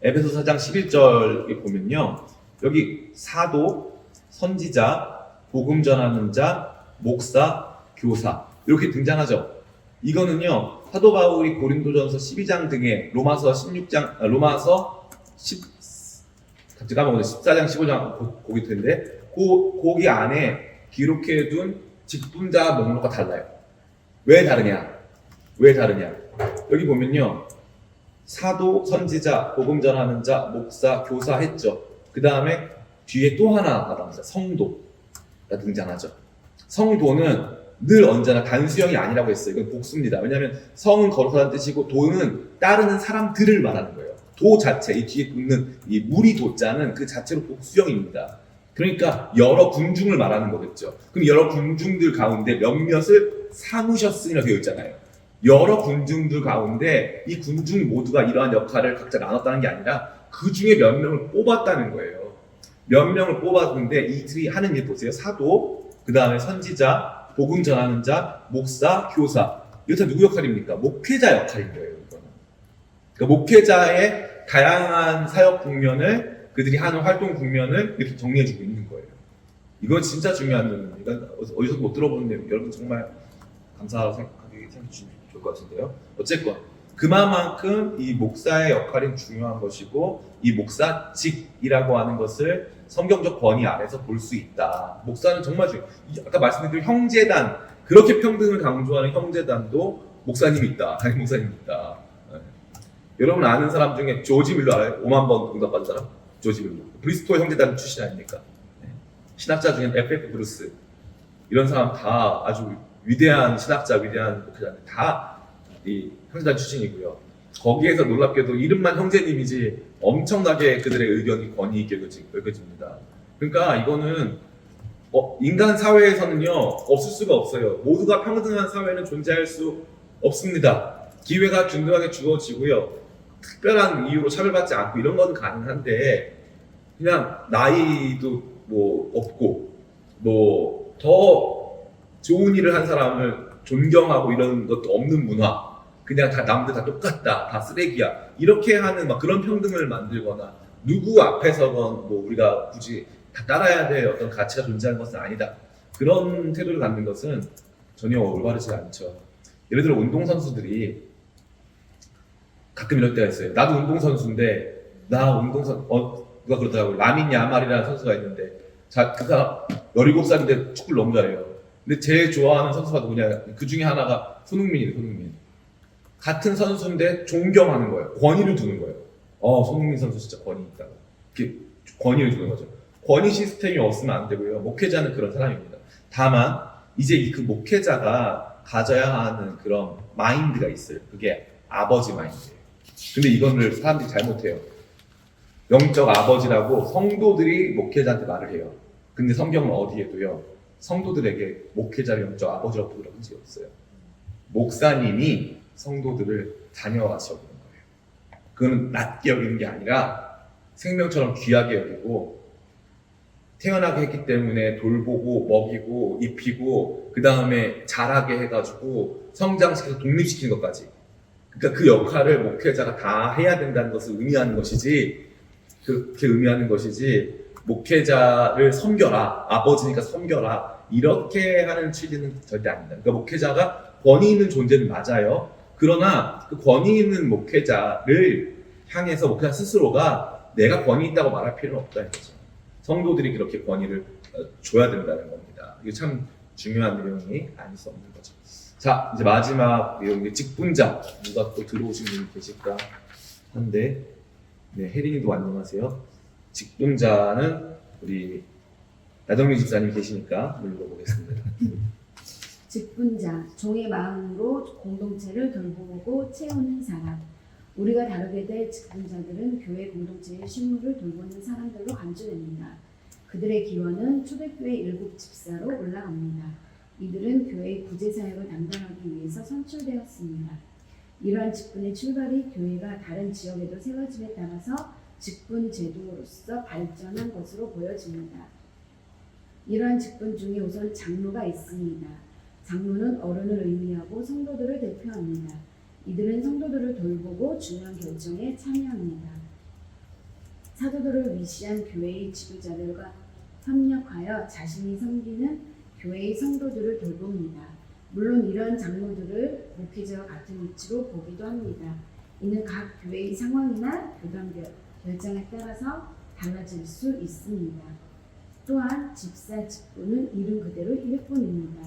에베소 4장 11절에 보면요. 여기 사도, 선지자, 복음 전하는 자, 목사, 교사 이렇게 등장하죠. 이거는요. 사도 바울이 고린도전서 12장 등의 로마서 14장 15장 거기 텐데 거기 안에 기록해둔 직분자 목록과 달라요. 왜 다르냐? 여기 보면요. 사도, 선지자, 복음 전하는 자, 목사, 교사 했죠. 그 다음에 뒤에 또 하나 나갑니다. 성도가 등장하죠. 성도는 늘 언제나 단수형이 아니라고 했어요. 이건 복수입니다. 왜냐하면 성은 거룩하다는 뜻이고 도는 따르는 사람들을 말하는 거예요. 도 자체, 이 뒤에 붙는 이 무리 도자는 그 자체로 복수형입니다. 그러니까 여러 군중을 말하는 거겠죠. 그럼 여러 군중들 가운데 몇몇을 삼으셨으니라 되어 있잖아요. 여러 군중들 가운데 이 군중 모두가 이러한 역할을 각자 나눴다는 게 아니라 그 중에 몇 명을 뽑았다는 거예요. 몇 명을 뽑았는데 이들이 하는 일 보세요. 사도, 그 다음에 선지자, 복음 전하는 자, 목사, 교사. 이거 다 누구 역할입니까? 목회자 역할인 거예요. 이거는. 그러니까 목회자의 다양한 사역 국면을 그들이 하는 활동 국면을 이렇게 정리해주고 있는 거예요. 이건 진짜 중요한 내용입니다. 어디서 못 들어보는 내용. 여러분 정말 감사하고 생각해 주시면 좋을 것 같은데요. 어쨌건 그만큼 이 목사의 역할이 중요한 것이고 이 목사직이라고 하는 것을 성경적 권위 아래서 볼 수 있다. 목사는 정말 중요해요. 아까 말씀드린 형제단, 그렇게 평등을 강조하는 형제단도 목사님이 있다. 담임 목사님이 있다. 네. 여러분 아는 사람 중에 조지 밀러 알아요? 5만 번 응답받은 사람? 조지 밀러. 브리스톨 형제단 출신 아닙니까? 네. 신학자 중엔 FF 브루스 이런 사람 다 아주 위대한 신학자, 위대한 목회자들 다이 형제단 출신이고요. 거기에서 놀랍게도 이름만 형제님이지 엄청나게 그들의 의견이 권위 있게 여겨집니다. 그러니까 이거는 인간 사회에서는요 없을 수가 없어요. 모두가 평등한 사회는 존재할 수 없습니다. 기회가 균등하게 주어지고요. 특별한 이유로 차별받지 않고 이런 건 가능한데 그냥 나이도 뭐 없고 뭐 더 좋은 일을 한 사람을 존경하고 이런 것도 없는 문화, 그냥 다 남들 다 똑같다, 다 쓰레기야 이렇게 하는 막 그런 평등을 만들거나 누구 앞에서건 뭐 우리가 굳이 다 따라야 될 어떤 가치가 존재하는 것은 아니다, 그런 태도를 갖는 것은 전혀 올바르지 않죠. 예를 들어 운동선수들이 가끔 이럴 때가 있어요. 나도 운동선수인데 나 누가 그러더라고요. 라민 야말이라는 선수가 있는데 그 사람 17살인데 축구를 너무 잘해요. 근데 제일 좋아하는 선수가 누구냐, 그 중에 하나가 손흥민이에요. 손흥민. 같은 선수인데 존경하는 거예요. 권위를 두는 거예요. 손흥민 선수 진짜 권위 있다고. 이렇게 권위를 두는 거죠. 권위 시스템이 없으면 안 되고요. 목회자는 그런 사람입니다. 다만 이제 그 목회자가 가져야 하는 그런 마인드가 있어요. 그게 아버지 마인드예요. 근데 이거를 사람들이 잘못해요. 영적 아버지라고 성도들이 목회자한테 말을 해요. 근데 성경은 어디에도요 성도들에게 목회자를 영적 아버지라고 부르는 적이 없어요. 목사님이 성도들을 자녀같이 여기는 거예요. 그거는 낮게 여기는 게 아니라 생명처럼 귀하게 여기고 태어나게 했기 때문에 돌보고 먹이고 입히고 그 다음에 자라게 해가지고 성장시켜서 독립시키는 것까지, 그러니까 그 역할을 목회자가 다 해야 된다는 것을 의미하는 것이지, 그렇게 의미하는 것이지 목회자를 섬겨라, 아버지니까 섬겨라 이렇게 하는 취지는 절대 아닙니다. 그러니까 목회자가 권위 있는 존재는 맞아요. 그러나 그 권위 있는 목회자를 향해서 목회자 스스로가 내가 권위 있다고 말할 필요는 없다는 거죠. 성도들이 그렇게 권위를 줘야 된다는 겁니다. 이게 참 중요한 내용이 아닐 수 없는 거죠. 자, 이제 마지막 내용이 직분자. 누가 또 들어오신 분이 계실까 한데, 네, 혜린이도 안녕하세요. 직분자는 우리 나정민 집사님 계시니까 물어보겠습니다. 직분자, 종의 마음으로 공동체를 돌보고 채우는 사람. 우리가 다루게 될 직분자들은 교회 공동체의 실무를 돌보는 사람들로 간주됩니다. 그들의 기원은 초대교회 7 집사로 올라갑니다. 이들은 교회의 구제 사역을 담당하기 위해서 선출되었습니다. 이러한 직분의 출발이 교회가 다른 지역에도 세워짐에 따라서 직분 제도로서 발전한 것으로 보여집니다. 이러한 직분 중에 우선 장로가 있습니다. 장로는 어른을 의미하고 성도들을 대표합니다. 이들은 성도들을 돌보고 중요한 결정에 참여합니다. 사도들을 위시한 교회의 지도자들과 협력하여 자신이 섬기는 교회의 성도들을 돌봅니다. 물론 이러한 장로들을 목회자와 같은 위치로 보기도 합니다. 이는 각 교회의 상황이나 교단 결정에 따라서 달라질 수 있습니다. 또한 집사 직분은 이름 그대로 일뿐입니다.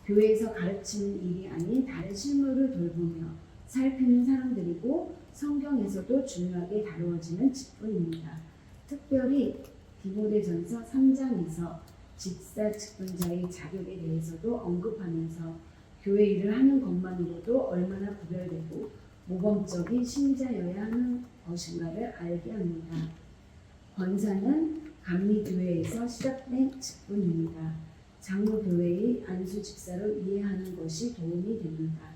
교회에서 가르치는 일이 아닌 다른 실무를 돌보며 살피는 사람들이고 성경에서도 중요하게 다루어지는 직분입니다. 특별히 디모데전서 3장에서 집사 직분자의 자격에 대해서도 언급하면서 교회 일을 하는 것만으로도 얼마나 구별되고 모범적인 신자여야 하는 것인가를 알게 합니다. 권사는 감리교회에서 시작된 직분입니다. 장로교회의 안수 집사를 이해하는 것이 도움이 됩니다.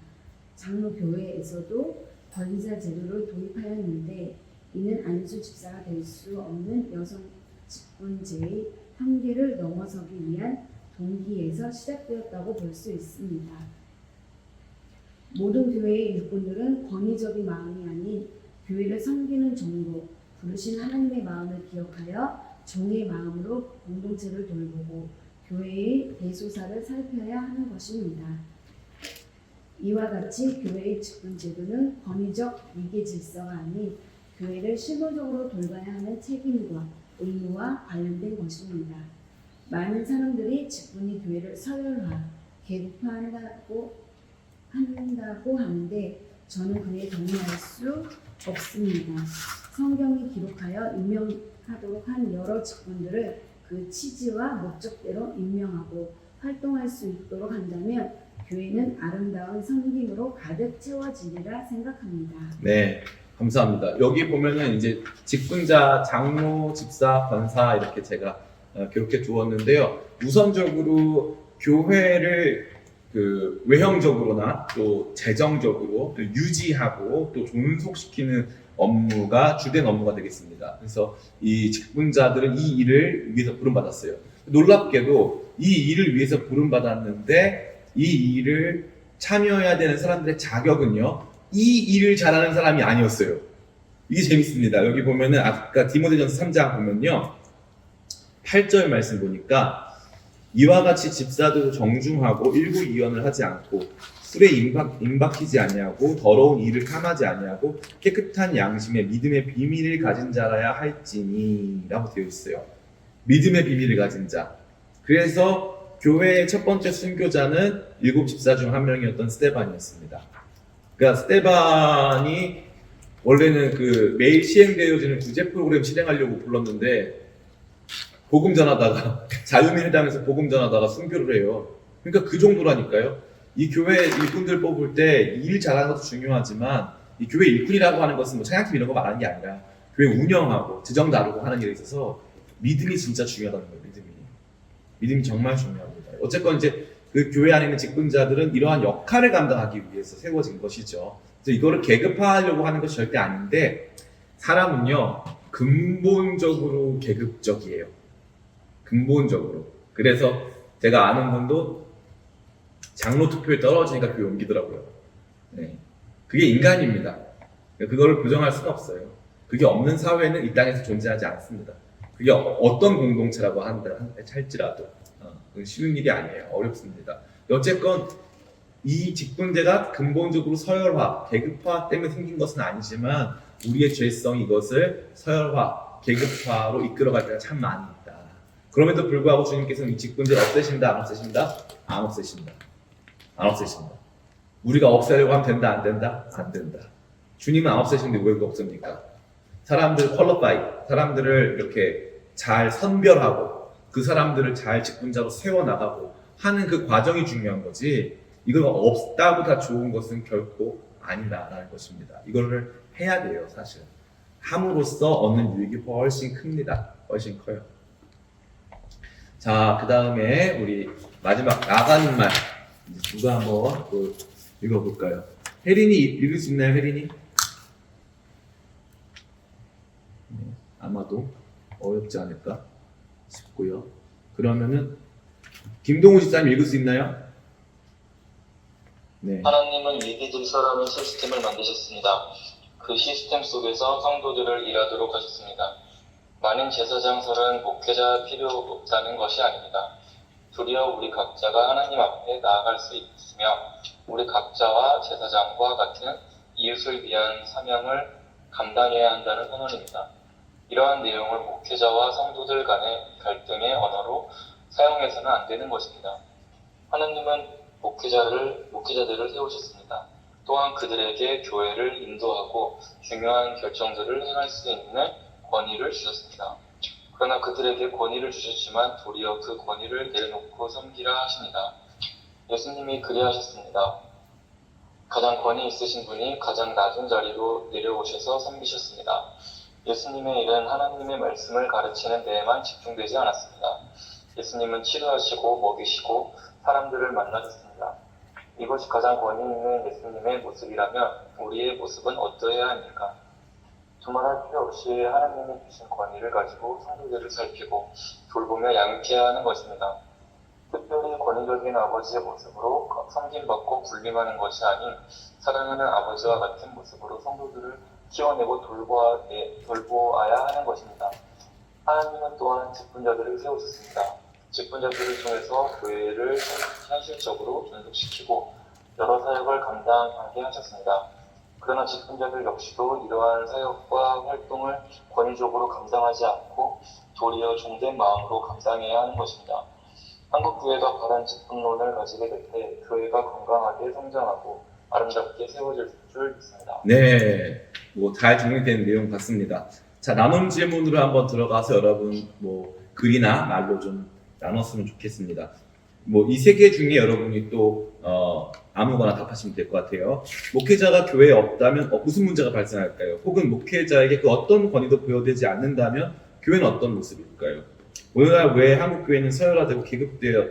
장로교회에서도 권사 제도를 도입하였는데 이는 안수 집사가 될 수 없는 여성 직분제의 한계를 넘어서기 위한 동기에서 시작되었다고 볼 수 있습니다. 모든 교회의 일꾼들은 권위적인 마음이 아닌 교회를 섬기는 종으로 부르신 하나님의 마음을 기억하여 종의 마음으로 공동체를 돌보고 교회의 대소사를 살펴야 하는 것입니다. 이와 같이 교회의 직분 제도는 권위적 위계 질서가 아닌 교회를 실무적으로 돌봐야 하는 책임과 의무와 관련된 것입니다. 많은 사람들이 직분이 교회를 서열화, 계급화한다고 하는데 저는 그에 동의할 수 없습니다. 성경이 기록하여 임명하도록 한 여러 직분들을 그 취지와 목적대로 임명하고 활동할 수 있도록 한다면 교회는 아름다운 섬김으로 가득 채워지리라 생각합니다. 네, 감사합니다. 여기 보면은 이제 직분자, 장로, 집사, 권사 이렇게 제가 기록해 두었는데요. 우선적으로 교회를 그 외형적으로나 또 재정적으로 또 유지하고 또 존속시키는 업무가 주된 업무가 되겠습니다. 그래서 이 직분자들은 이 일을 위해서 부름받았어요. 놀랍게도 이 일을 위해서 부름받았는데 이 일을 참여해야 되는 사람들의 자격은요, 이 일을 잘하는 사람이 아니었어요. 이게 재밌습니다. 여기 보면은 아까 디모데전서 3장 보면요, 8절 말씀 보니까 이와 같이 집사도 정중하고 일구이연을 하지 않고 술에 임박히지 아니하고 더러운 일을 탐하지 아니하고 깨끗한 양심에 믿음의 비밀을 가진 자라야 할지니 라고 되어 있어요. 믿음의 비밀을 가진 자. 그래서 교회의 첫 번째 순교자는 7 집사 중 한 명이었던 스데반이었습니다. 그러니까 스데반이 원래는 그 매일 시행되어지는 구제 프로그램 실행하려고 불렀는데 복음 전하다가 자유민주당에서 복음 전하다가 순교를 해요. 그러니까 그 정도라니까요. 이 교회 일꾼들 뽑을 때 일 잘하는 것도 중요하지만 이 교회 일꾼이라고 하는 것은 뭐 찬양팀 이런 거 말하는 게 아니라 교회 운영하고 재정 다루고 하는 일에 있어서 믿음이 진짜 중요하다는 거예요. 믿음이 정말 중요합니다. 어쨌건 이제 그 교회 안에 있는 직분자들은 이러한 역할을 감당하기 위해서 세워진 것이죠. 그래서 이거를 계급화하려고 하는 것이 절대 아닌데 사람은요 근본적으로 계급적이에요. 근본적으로. 그래서 제가 아는 분도 장로 투표에 떨어지니까 교회 옮기더라고요. 네. 그게 인간입니다. 그거를 부정할 수는 없어요. 그게 없는 사회는 이 땅에서 존재하지 않습니다. 그게 어떤 공동체라고 할지라도 쉬운 일이 아니에요. 어렵습니다. 어쨌건 이 직분제가 근본적으로 서열화, 계급화 때문에 생긴 것은 아니지만 우리의 죄성이 이것을 서열화, 계급화로 이끌어갈 때가 참 많이 있다. 그럼에도 불구하고 주님께서는 이 직분제를 없애신다, 안 없애신다? 안 없애신다. 안 없애신다. 우리가 없애려고 하면 된다, 안 된다? 안 된다. 주님은 안 없애시는데 왜 그거 없습니까? 사람들 퀄러파이, 사람들을 이렇게 잘 선별하고 그 사람들을 잘 직분자로 세워나가고 하는 그 과정이 중요한 거지 이걸 없다고 다 좋은 것은 결코 아니다라는 것입니다. 이거를 해야 돼요, 사실. 함으로써 얻는 유익이 훨씬 큽니다. 훨씬 커요. 자, 그 다음에 우리 마지막 나가는 말 누가 한번 또 읽어볼까요? 혜린이 읽을 수 있나요, 혜린이? 아마도 어렵지 않을까 싶고요. 그러면은 김동우 집사님 읽을 수 있나요? 네. 하나님은 위기질 사람의 시스템을 만드셨습니다. 그 시스템 속에서 성도들을 일하도록 하셨습니다. 많은 제사장설은 목회자 필요 없다는 것이 아닙니다. 도리어 우리 각자가 하나님 앞에 나아갈 수 있으며 우리 각자와 제사장과 같은 이웃을 위한 사명을 감당해야 한다는 선언입니다. 이러한 내용을 목회자와 성도들 간의 갈등의 언어로 사용해서는 안 되는 것입니다. 하나님은 목회자들을 세우셨습니다. 또한 그들에게 교회를 인도하고 중요한 결정들을 행할 수 있는 권위를 주셨습니다. 그러나 그들에게 권위를 주셨지만 도리어 그 권위를 내려놓고 섬기라 하십니다. 예수님이 그리하셨습니다. 가장 권위 있으신 분이 가장 낮은 자리로 내려오셔서 섬기셨습니다. 예수님의 일은 하나님의 말씀을 가르치는 데에만 집중되지 않았습니다. 예수님은 치료하시고 먹이시고 사람들을 만나셨습니다. 이것이 가장 권위 있는 예수님의 모습이라면 우리의 모습은 어떠해야 합니까? 두말할 필요 없이 하나님이 주신 권위를 가지고 성도들을 살피고 돌보며 양육해야 하는 것입니다. 특별히 권위적인 아버지의 모습으로 섬김받고 군림하는 것이 아닌 사랑하는 아버지와 같은 모습으로 성도들을 키워내고 돌보아야 하는 것입니다. 하나님은 또한 직분자들을 세우셨습니다. 직분자들을 통해서 교회를 현실적으로 존속시키고 여러 사역을 감당하게 하셨습니다. 그러나 직분자들 역시도 이러한 사역과 활동을 권위적으로 감당하지 않고 도리어 종된 마음으로 감당해야 하는 것입니다. 한국 교회가 바른 직분론을 가지게 될 때 교회가 건강하게 성장하고 아름답게 세워질 줄 믿습니다. 네, 뭐 잘 정리된 내용 같습니다. 자, 남은 질문으로 한번 들어가서 여러분 뭐 글이나 말로 좀 나눴으면 좋겠습니다. 뭐 이 세 개 중에 여러분이 또 아무거나 답하시면 될 것 같아요. 목회자가 교회에 없다면 무슨 문제가 발생할까요? 혹은 목회자에게 그 어떤 권위도 부여되지 않는다면 교회는 어떤 모습일까요? 오늘날 왜 한국 교회는 서열화되고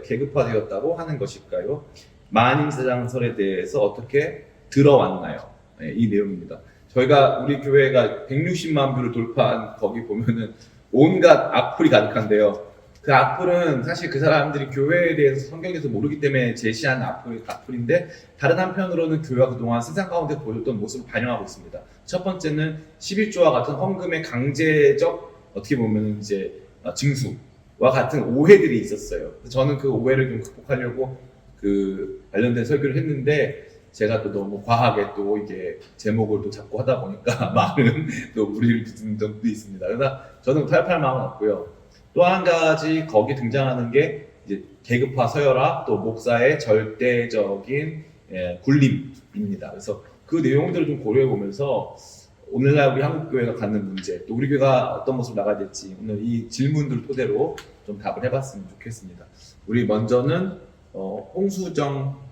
계급화되었다고 하는 것일까요? 만인사장설에 대해서 어떻게 들어왔나요? 네, 이 내용입니다. 저희가 우리 교회가 160만 뷰를 돌파한 거기 보면은 온갖 악플이 가득한데요. 그 악플은 사실 그 사람들이 교회에 대해서 성경에서 모르기 때문에 제시한 악플인데 다른 한편으로는 교회가 그동안 세상 가운데 보여줬던 모습을 반영하고 있습니다. 첫 번째는 11조와 같은 헌금의 강제적 어떻게 보면 이제 징수와 같은 오해들이 있었어요. 그래서 저는 그 오해를 좀 극복하려고 그 관련된 설교를 했는데 제가 또 너무 과하게 또 이게 제목을 또 잡고 하다 보니까 많은 또 무리를 빚는 점도 있습니다. 그러나 저는 타협할 마음은 없고요. 또 한 가지 거기 등장하는 게 이제 계급화 서열화 또 목사의 절대적인 군림입니다. 그래서 그 내용들을 좀 고려해 보면서 오늘날 우리 한국 교회가 갖는 문제 또 우리 교회가 어떤 모습으로 나가야 될지 오늘 이 질문들 토대로 좀 답을 해봤으면 좋겠습니다. 우리 먼저는 홍수정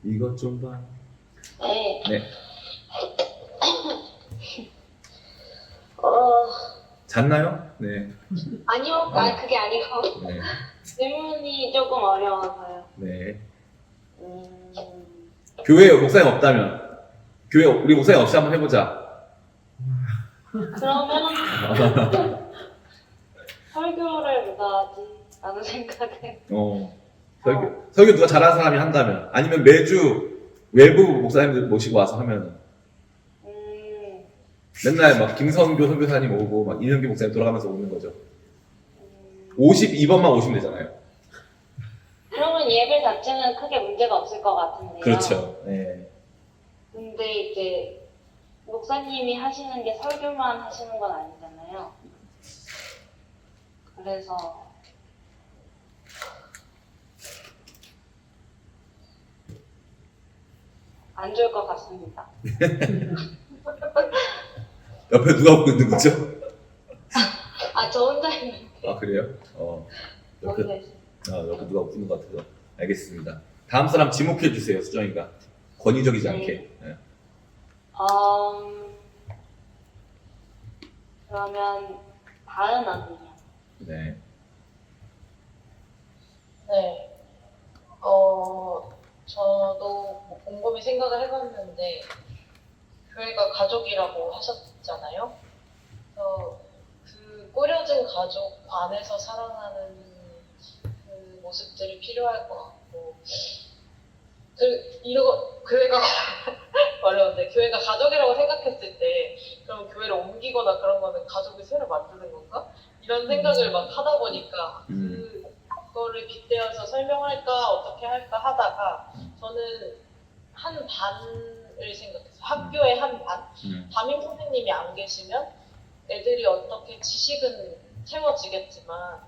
이것 좀 봐. 네. 네. 잤나요? 네. 아니요, 그게 아니고 네. 질문이 조금 어려워서요. 네. 교회에 목사님 없다면 교회 우리 목사님 없이 한번 해보자. 그러면 설교를 누가 하지? 라는 생각에 설교 누가 잘하는 사람이 한다면 아니면 매주 외부 목사님들 모시고 와서 하면은 맨날 막 김성교 선교사님 오고 막 이현기 목사님 돌아가면서 오는 거죠. 52번만 오시면 되잖아요. 그러면 예배 자체는 크게 문제가 없을 것 같은데요. 그렇죠. 네. 근데 이제 목사님이 하시는 게 설교만 하시는 건 아니잖아요. 그래서 안 좋을 것 같습니다. 옆에 누가 웃고 있는 거죠? 저 혼자 있는데. 아 그래요? 옆에 혼자 있어요. 옆에 누가 웃는 것 같아서 알겠습니다. 다음 사람 지목해 주세요, 수정이가 권위적이지 않게. 네. 그러면 다은 언니요. 네. 네. 저도 뭐 곰곰이 생각을 해봤는데 교회가 가족이라고 하셨잖아요. 그래서 그 꾸려진 가족 안에서 살아가는 그 모습들이 필요할 것 같고 교회가 어려운데 교회가 가족이라고 생각했을 때 그럼 교회를 옮기거나 그런 거는 가족을 새로 만드는 건가? 이런 생각을 막 하다 보니까 그거를 빗대어서 설명할까 어떻게 할까 하다가 저는 한 반을 생각했어요. 학교의 한 반? 담임 선생님이 안 계시면 애들이 어떻게 지식은 채워지겠지만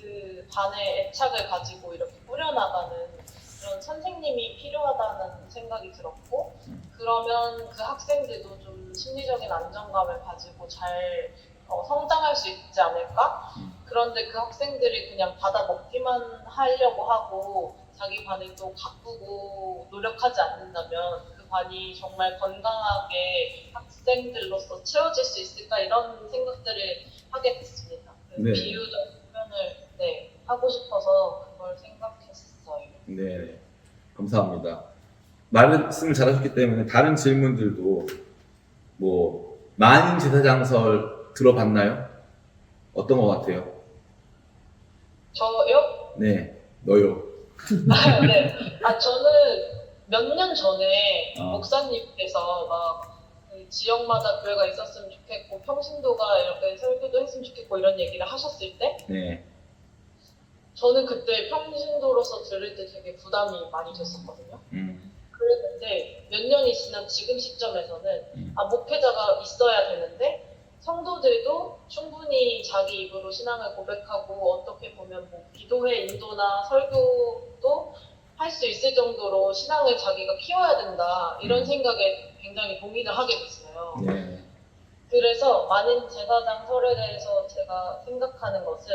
그 반의 애착을 가지고 이렇게 꾸려나가는 그런 선생님이 필요하다는 생각이 들었고 그러면 그 학생들도 좀 심리적인 안정감을 가지고 잘 성장할 수 있지 않을까? 그런데 그 학생들이 그냥 받아 먹기만 하려고 하고 자기 반을 또 가꾸고 노력하지 않는다면 그 반이 정말 건강하게 학생들로서 채워질 수 있을까 이런 생각들을 하게 됐습니다. 네. 비유적 표현을 하고 싶어서 그걸 생각했어요. 네. 감사합니다. 말씀을 잘하셨기 때문에 다른 질문들도 뭐 만인 제사장설 들어봤나요? 어떤 것 같아요? 저요? 네. 너요. 네. 저는 몇 년 전에 목사님께서 막 그 지역마다 교회가 있었으면 좋겠고 평신도가 이렇게 설교도 했으면 좋겠고 이런 얘기를 하셨을 때 네. 저는 그때 평신도로서 들을 때 되게 부담이 많이 됐었거든요. 그랬는데 몇 년이 지난 지금 시점에서는 목회자가 있어야 되는데 성도들도 충분히 자기 입으로 신앙을 고백하고 어떻게 보면 뭐 기도회 인도나 설교도 할 수 있을 정도로 신앙을 자기가 키워야 된다 이런 생각에 굉장히 동의를 하게 됐어요. 네. 그래서 만인 제사장 설에 대해서 제가 생각하는 것은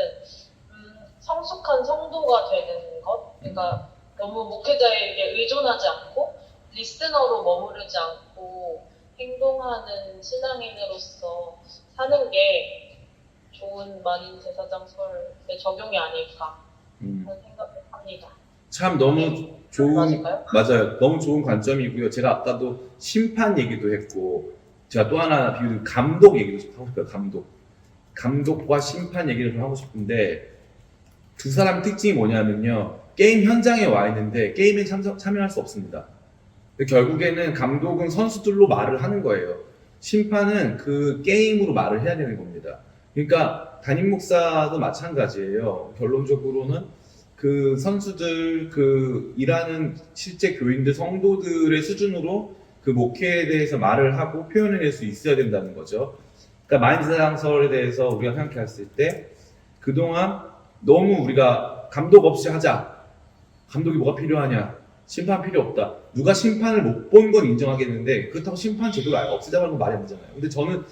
성숙한 성도가 되는 것, 그러니까 너무 목회자에게 의존하지 않고 리스너로 머무르지 않고 행동하는 신앙인으로서 사는 게 좋은 만인 제사장 설의 적용이 아닐까 하는 생각을 합니다. 참 너무 좋은 맞을까요? 맞아요. 너무 좋은 관점이고요. 제가 아까도 심판 얘기도 했고 제가 또 하나 비유는 감독 얘기도 좀 하고 싶어요. 감독과 심판 얘기를 좀 하고 싶은데 두 사람 특징이 뭐냐면요. 게임 현장에 와 있는데 게임에 참여할 수 없습니다. 결국에는 감독은 선수들로 말을 하는 거예요. 심판은 그 게임으로 말을 해야 되는 겁니다. 그러니까 담임 목사도 마찬가지예요. 결론적으로는 그 선수들, 그 일하는 실제 교인들, 성도들의 수준으로 그 목회에 대해서 말을 하고 표현해낼 수 있어야 된다는 거죠. 그러니까 만인제사장설에 대해서 우리가 생각했을 때 그동안 너무 우리가 감독 없이 하자. 감독이 뭐가 필요하냐? 심판 필요 없다. 누가 심판을 못 본 건 인정하겠는데 그렇다고 심판 제도를 없애자는 건 말이 안 되잖아요. 근데 저는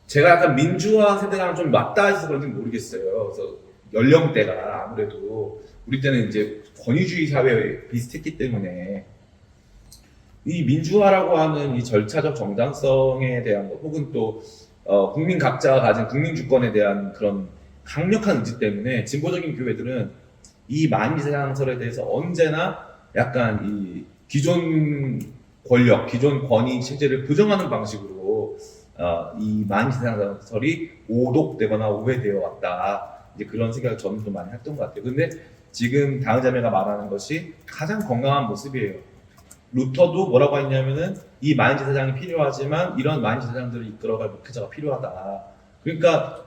제가 약간 민주화 세대랑 좀 맞닿아 있어서 그런지 모르겠어요. 그래서 연령대가 아무래도 우리 때는 이제 권위주의 사회에 비슷했기 때문에 이 민주화라고 하는 이 절차적 정당성에 대한 것 혹은 또 국민 각자가 가진 국민 주권에 대한 그런 강력한 의지 때문에 진보적인 교회들은 이 만인제사장설에 대해서 언제나 약간 이 기존 권력, 기존 권위 체제를 부정하는 방식으로 이 만인제사장설이 오독되거나 오해되어 왔다. 이제 그런 생각을 저는 좀 많이 했던 것 같아요. 근데 지금 다은자매가 말하는 것이 가장 건강한 모습이에요. 루터도 뭐라고 했냐면은 이 만인제사장이 필요하지만 이런 만인제사장들을 이끌어갈 목회자가 필요하다. 그러니까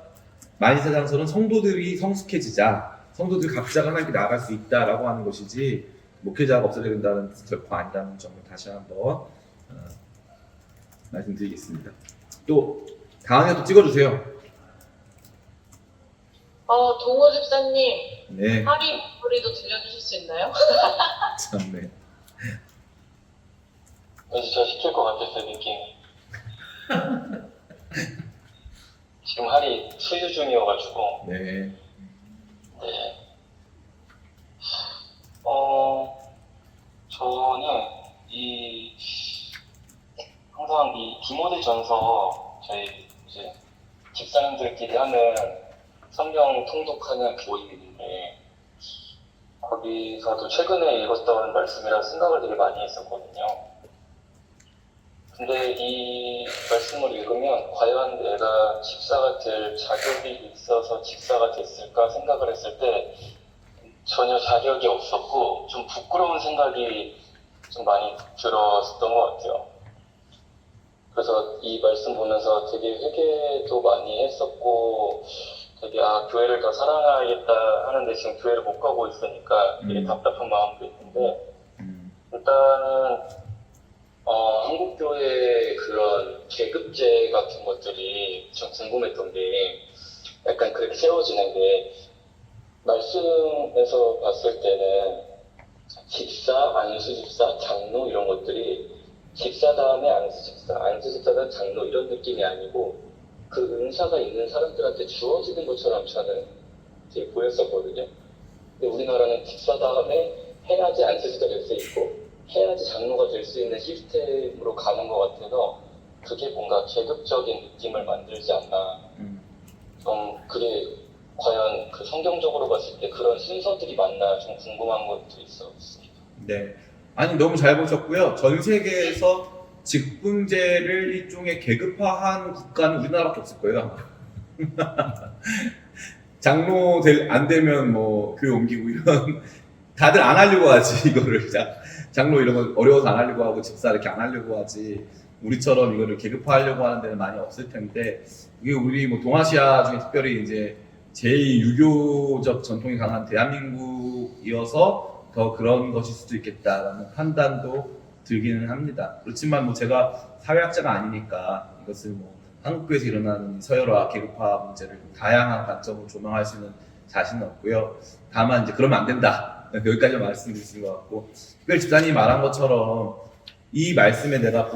만인제사장설은 성도들이 성숙해지자, 성도들 각자가 하나님께 나아갈 수 있다라고 하는 것이지 목회자가 없어야 된다는 뜻은 결코 아니라는 점을 다시 한번 말씀드리겠습니다. 또 다음에 또 찍어주세요. 동호 집사님, 네, 하리 목소리도 들려주실 수 있나요? 참네. 왠지 저 시킬 것 같았어요, 느낌이. 지금 할이 수유 중이어가지고. 네, 네. 저는 항상 이 디모데전서 저희 이제 집사님들끼리 하는 성경 통독하는 모임인데 거기서도 최근에 읽었던 말씀이라 생각을 되게 많이 했었거든요. 근데 이 말씀을 읽으면 과연 내가 집사가 될 자격이 있어서 집사가 됐을까 생각을 했을 때 전혀 자격이 없었고 좀 부끄러운 생각이 좀 많이 들었던 것 같아요. 그래서 이 말씀 보면서 되게 회개도 많이 했었고 되게 교회를 더 사랑하겠다 하는데 지금 교회를 못 가고 있으니까 되게 답답한 마음도 있는데 일단은 한국교회의 그런 계급제 같은 것들이 좀 궁금했던 게 약간 그렇게 세워지는 게 말씀에서 봤을 때는 집사, 안수집사, 장로 이런 것들이 집사 다음에 안수집사, 안수집사는 장로 이런 느낌이 아니고 그 은사가 있는 사람들한테 주어지는 것처럼 저는 되게 보였었거든요. 근데 우리나라는 집사 다음에 해야지 안수집사 될 수 있고 해야지 장로가 될 수 있는 시스템으로 가는 것 같아서 그게 뭔가 계급적인 느낌을 만들지 않나. 좀 그게 과연 그 성경적으로 봤을 때 그런 순서들이 맞나 좀 궁금한 것도 있었습니다. 네. 아니 너무 잘 보셨고요. 전 세계에서 직분제를 일종의 계급화한 국가는 우리나라밖에 없을 거예요. 장로 안 되면 뭐 교회 옮기고 이런 다들 안 하려고 하지 이거를 장로 이런 거 어려워서 안 하려고 하고 집사 이렇게 안 하려고 하지 우리처럼 이거를 계급화하려고 하는 데는 많이 없을 텐데 이게 우리 뭐 동아시아 중에 특별히 이제 제일 유교적 전통이 강한 대한민국이어서 더 그런 것일 수도 있겠다라는 판단도 들기는 합니다. 그렇지만 뭐 제가 사회학자가 아니니까 이것을 뭐 한국교회에서 일어나는 서열화, 계급화 문제를 다양한 관점으로 조명할 수 있는 자신은 없고요. 다만 이제 그러면 안 된다. 여기까지 말씀드릴 것 같고 특별히 집사님이 말한 것처럼 이 말씀에 내가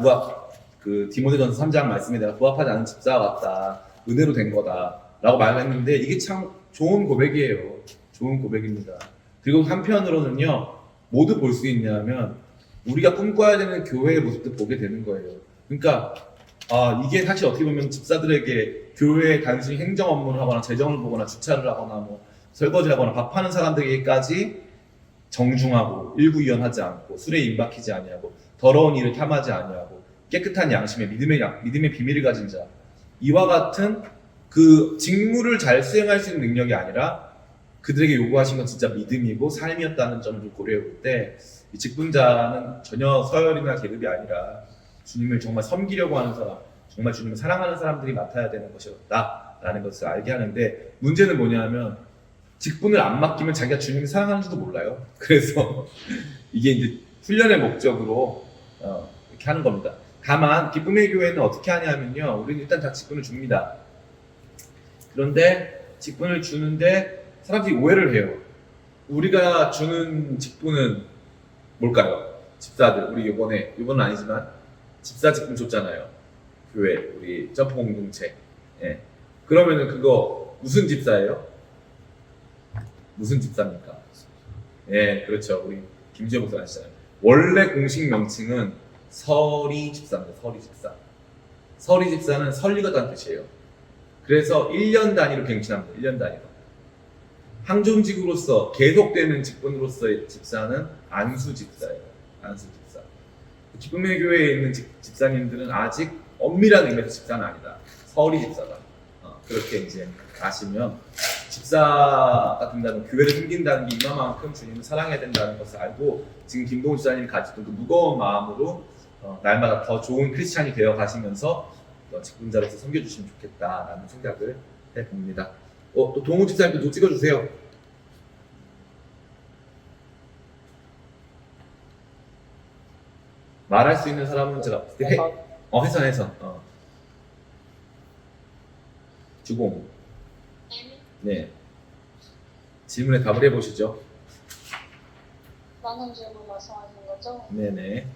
그 디모데전서 3장 말씀에 내가 부합하지 않은 집사와 같다. 은혜로 된 거다라고 말했는데 이게 참 좋은 고백이에요. 좋은 고백입니다. 그리고 한편으로는요. 모두 볼 수 있냐면 우리가 꿈꿔야 되는 교회의 모습도 보게 되는 거예요. 그러니까 이게 사실 어떻게 보면 집사들에게 교회에 단순히 행정 업무를 하거나 재정을 보거나 주차를 하거나 뭐 설거지를 하거나 밥하는 사람들에게까지 정중하고 일구이연하지 않고 술에 임박히지 아니하고 더러운 일을 탐하지 아니하고 깨끗한 양심에 믿음의 비밀을 가진 자, 이와 같은 그 직무를 잘 수행할 수 있는 능력이 아니라 그들에게 요구하신 건 진짜 믿음이고 삶이었다는 점을 좀 고려해 볼 때 이 직분자는 전혀 서열이나 계급이 아니라 주님을 정말 섬기려고 하는 사람, 정말 주님을 사랑하는 사람들이 맡아야 되는 것이었다라는 것을 알게 하는데, 문제는 뭐냐면 직분을 안 맡기면 자기가 주님을 사랑하는지도 몰라요. 그래서 이게 이제 훈련의 목적으로 이렇게 하는 겁니다. 다만 기쁨의 교회는 어떻게 하냐면요, 우리는 일단 다 직분을 줍니다. 그런데 직분을 주는데 사람들이 오해를 해요. 우리가 주는 직분은 뭘까요? 집사들, 우리 요번은 아니지만 집사 직분 줬잖아요. 교회, 우리 점프 공동체. 예. 그러면은 그거 무슨 집사예요? 무슨 집사입니까? 예, 그렇죠. 우리 김지현 목사 아시잖아요. 원래 공식 명칭은 서리 집사입니다. 서리 집사. 서리 집사는 설리거다는 뜻이에요. 그래서 1년 단위로 갱신합니다. 1년 단위로. 항존직으로서 계속되는 직분으로서의 집사는 안수 집사예요. 안수 집사. 기쁨의 교회에 있는 집사님들은 아직 엄밀한 의미에서 집사는 아니다. 서리 집사다. 그렇게 이제 아시면 집사가 된다는, 교회를 섬긴다는 게 이만큼 주님을 사랑해야 된다는 것을 알고 지금 김동훈 집사님이 가지고 그 무거운 마음으로 날마다 더 좋은 크리스찬이 되어 가시면서 직분자로서 섬겨주시면 좋겠다라는 생각을 해봅니다. 또 동훈 집사님도 또 찍어주세요. 말할 수 있는 사람은 제가 해선. 주공. 네. 질문에 답을 해보시죠. 많은 질문 말씀하시는 거죠? 네네.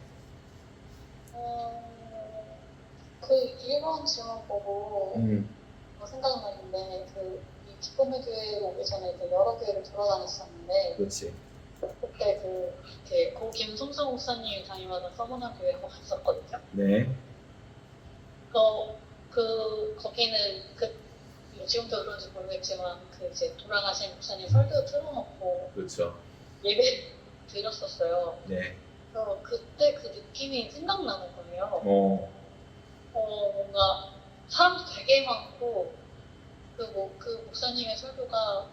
그 1번 질문 보고 생각나는데, 이 기쁨의 교회에 오기 전에 여러 교회를 돌아다녔었는데, 그렇지. 그때 이렇게 고 김송수 목사님이 다니면서 서문한 교회에 갔었거든요. 네. 거기는 지금도 그런지 모르겠지만 이제 돌아가신 목사님 설교 틀어놓고 그렇죠. 예배 드렸었어요. 네. 그래서 그때 그 느낌이 생각나는 거예요. 뭔가 사람도 되게 많고, 그 목사님의 설교가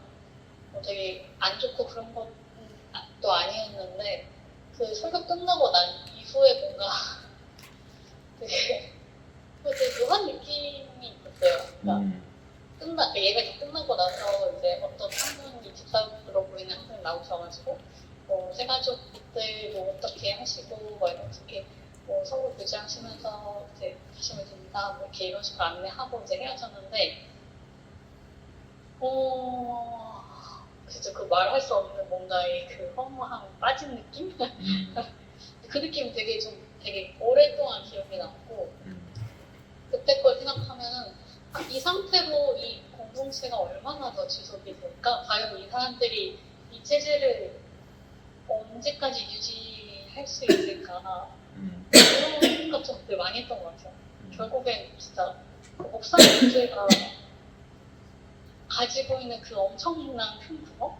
되게 안 좋고 그런 것도 아니었는데, 그 설교 끝나고 난 이후에 뭔가 되게 묘한 느낌이 있었어요. 그러니까 예배 다 끝나고 나서 이제 어떤 한 분이 집사로 보이는 한 분이 나오셔가지고 새가족들 어떻게 하시고 이렇게 서로 교제하시면서 이제 하시면 됩니다. 이렇게 이런 식으로 안내하고 이제 헤어졌는데, 진짜 그 말할 수 없는 뭔가의 그 허무함 빠진 느낌? 그 느낌이 되게 오랫동안 기억이 남고, 그때 걸 생각하면은 이 상태로 이 공동체가 얼마나 더 지속이 될까? 과연 이 사람들이 이 체제를 언제까지 유지할 수 있을까? 그런 생각 좀 되게 많이 했던 것 같아요. 결국엔 진짜 목사님들가 가지고 있는 그 엄청난 큰 부모?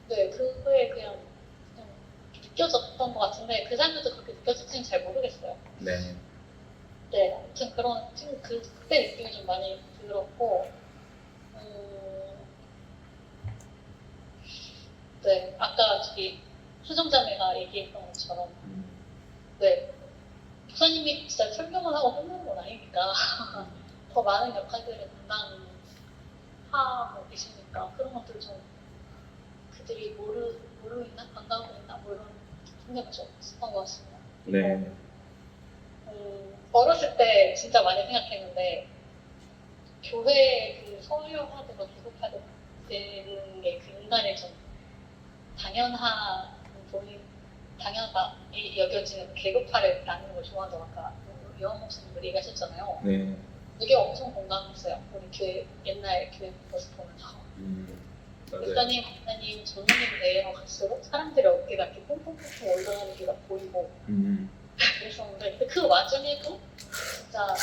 네, 그거에 그냥 느껴졌던 것 같은데, 그 사람들도 그렇게 느껴질지는 잘 모르겠어요. 네. 네, 아무튼 그때 느낌이 좀 많이 들었고, 네, 아까 저기 수정자매가 얘기했던 것처럼, 네, 목사님이 진짜 설교만 하고 끝나는 건 아니니까 더 많은 역할들을 담당하고 계시니까 그런 것들 좀 그들이 모르고 있나? 반가우고 있나? 이런 생각이 좀 있었던 것 같습니다. 네. 어렸을 때 진짜 많이 생각했는데, 교회 그 서열화되고 계급화되는 게 그 인간의 좀 당연하게 여겨지는 계급화를 나누는 걸 좋아하더라고요. 이원 목사님 얘기하셨잖아요. 네. 그게 엄청 공감했어요. 우리 교회 옛날 교회 모습 보면서. 맞아요. 목사님, 목사님, 전우님 대회로 갈수록 사람들의 어깨가 이렇게 뽕뽕뽕뽕 올라가는 게 막 보이고 그랬었는데 그 와중에도 진짜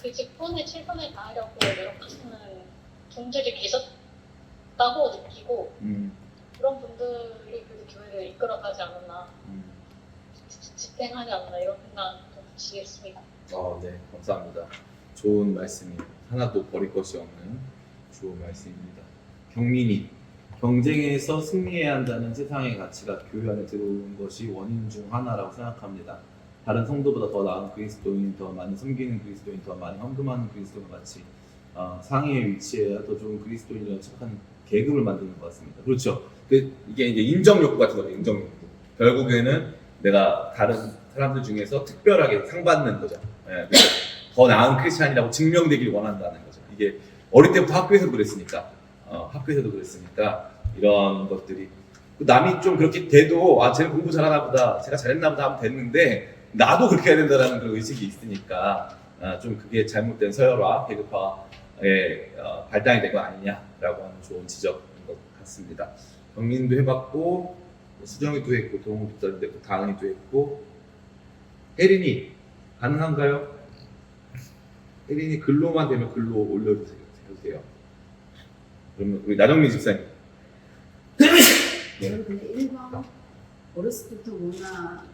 그 직분에 최선을 다하려고 노력하시는 분들이 계셨다고 느끼고 그런 분들이 그래도 교회를 이끌어가지 않았나 집행하지 않나 이런 생각도 같이 했습니다. 네, 감사합니다. 좋은 말씀이에요. 하나도 버릴 것이 없는 좋은 말씀입니다. 경민이 경쟁에서 승리해야 한다는 세상의 가치가 교회 안에 들어온 것이 원인 중 하나라고 생각합니다. 다른 성도보다 더 나은 그리스도인, 더 많이 섬기는 그리스도인, 더 많이 헌금하는 그리스도인 같이 상위에 위치해야 더 좋은 그리스도인이라고 착한 계급을 만드는 것 같습니다. 그렇죠. 이게 이제 인정 욕구 같은 거죠. 인정 욕구. 결국에는 내가 다른 사람들 중에서 특별하게 상 받는 거죠. 예, 그래서 더 나은 크리스찬이라고 증명되길 원한다는 거죠. 이게 어릴 때부터 학교에서 그랬으니까, 학교에서도 그랬으니까 이런 것들이 남이 좀 그렇게 돼도 쟤는 공부 잘하나 보다, 제가 잘했나 보다 하면 됐는데 나도 그렇게 해야 된다는 그런 의식이 있으니까 좀 그게 잘못된 서열화, 계급화의 발단이 된 거 아니냐라고 하는 좋은 지적인 것 같습니다. 경민도 해봤고 수정이도 했고 동욱도 했고 다은이도 했고 혜린이 가능한가요? 혜린이 글로만 되면 글로 올려주세요. 그러면 우리 나정민 집사님. 저는 근데 1번 어렸을 때부터 워낙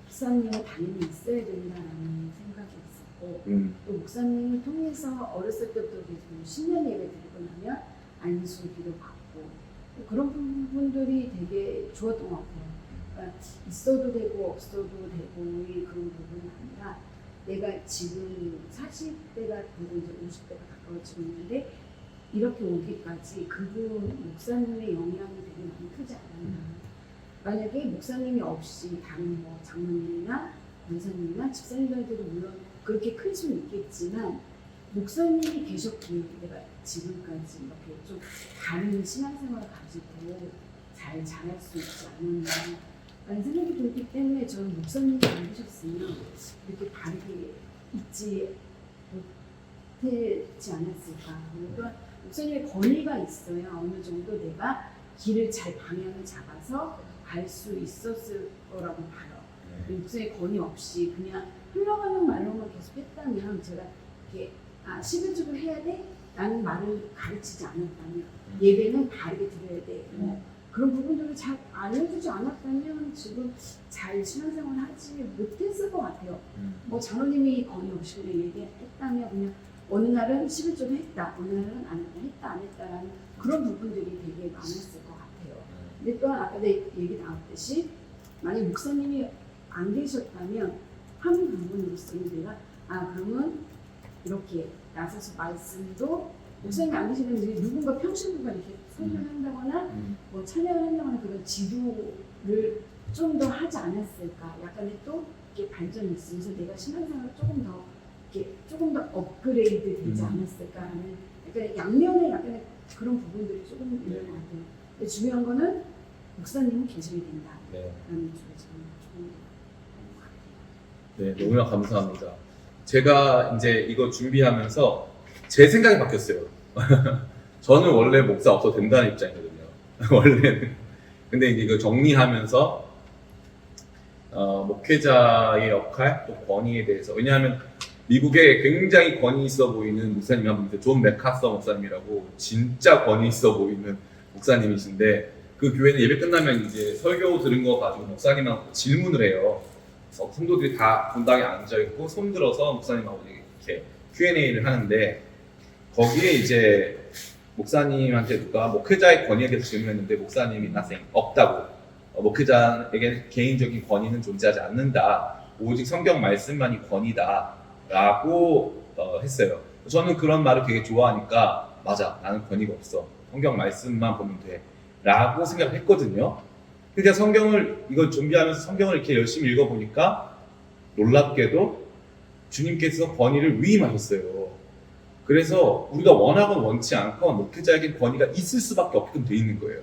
목사님은 당연히 있어야 된다라는 생각이 있었고 또 목사님을 통해서 어렸을 때부터 계속 신년 예배 드리고 나면 안수 기도 받고 그런 부분들이 되게 좋았던 것 같아요. 그러니까 있어도 되고 없어도 되고 그런 부분이 아니라 내가 지금 40대가 되고 이제 50대가 가까워지고 있는데 이렇게 오기까지 그분 목사님의 영향이 되게 많이 크지 않았나. 만약에 목사님이 없이 다른 뭐 장로님이나 권사님이나 집사님들도 물론 그렇게 클 수는 있겠지만 목사님이 계셨기에 내가 지금까지 이렇게 좀 다른 신앙생활을 가지고 잘 자랄 수 있지 않았나 라는 생각이 들기 때문에 저는 목사님이 안 계셨으면 이렇게 다르게 있지 못했지 않았을까. 그러니까 목사님의 권위가 있어야 어느 정도 내가 길을 잘 방향을 잡아서 갈 수 있었을 거라고 봐요. 목사님의 권위 없이 그냥 흘러가는 말로만 계속 했다면 제가 이렇게 11주를 해야 돼? 라는 말을 가르치지 않았다면 예배는 다르게 드려야 돼. 뭐 그런 부분들을 잘 알려주지 않았다면 지금 잘 신앙생활을 하지 못했을 것 같아요. 뭐 장로님이 권위 없이 그냥 얘기했다면 그냥 어느 날은 11조를 했다, 어느 날은 안 했다라는 그런 부분들이 되게 많았을 것 같아요. 근데 또한 아까 내 얘기 나왔듯이 만약 목사님이 안 계셨다면 한 부분으로서는 내가 그러면 이렇게 나서서 말씀도 목사님이 안 계시면 누군가 평신부가 이렇게 설명한다거나 뭐 찬양을 한다거나 그런 지도를 좀 더 하지 않았을까. 약간의 또 이렇게 발전이 있으면서 내가 신앙생활을 조금 더 업그레이드 되지 않았을까라는 약간 양면의 약간의 그런 부분들이 조금 있는 것 같아요. 근데 중요한 거는 목사님은 계셔야 된다라는 쪽에 저는 조금 네, 너무나 감사합니다. 제가 이제 이거 준비하면서 제 생각이 바뀌었어요. 저는 원래 목사 없어도 된다는 입장이거든요. 원래는. 근데 이제 이거 정리하면서 목회자의 역할, 또 권위에 대해서. 왜냐하면 미국에 굉장히 권위 있어 보이는 목사님이 한 분 있어요. 존 맥카서 목사님이라고 진짜 권위 있어 보이는 목사님이신데 그 교회는 예배 끝나면 이제 설교 들은 거 가지고 목사님하고 질문을 해요. 성도들이 다 분당에 앉아있고 손 들어서 목사님하고 이렇게 Q&A를 하는데 거기에 이제 목사님한테 누가 목회자의 권위에 대해서 질문했는데 목사님이 nothing, 없다고. 목회자에게 개인적인 권위는 존재하지 않는다. 오직 성경 말씀만이 권위다 라고 했어요. 저는 그런 말을 되게 좋아하니까 맞아, 나는 권위가 없어. 성경 말씀만 보면 돼 라고 생각을 했거든요. 근데 성경을 이거 준비하면서 성경을 이렇게 열심히 읽어보니까 놀랍게도 주님께서 권위를 위임하셨어요. 그래서 우리가 원하건 원치 않건 목회자에게 권위가 있을 수밖에 없게끔 돼 있는 거예요.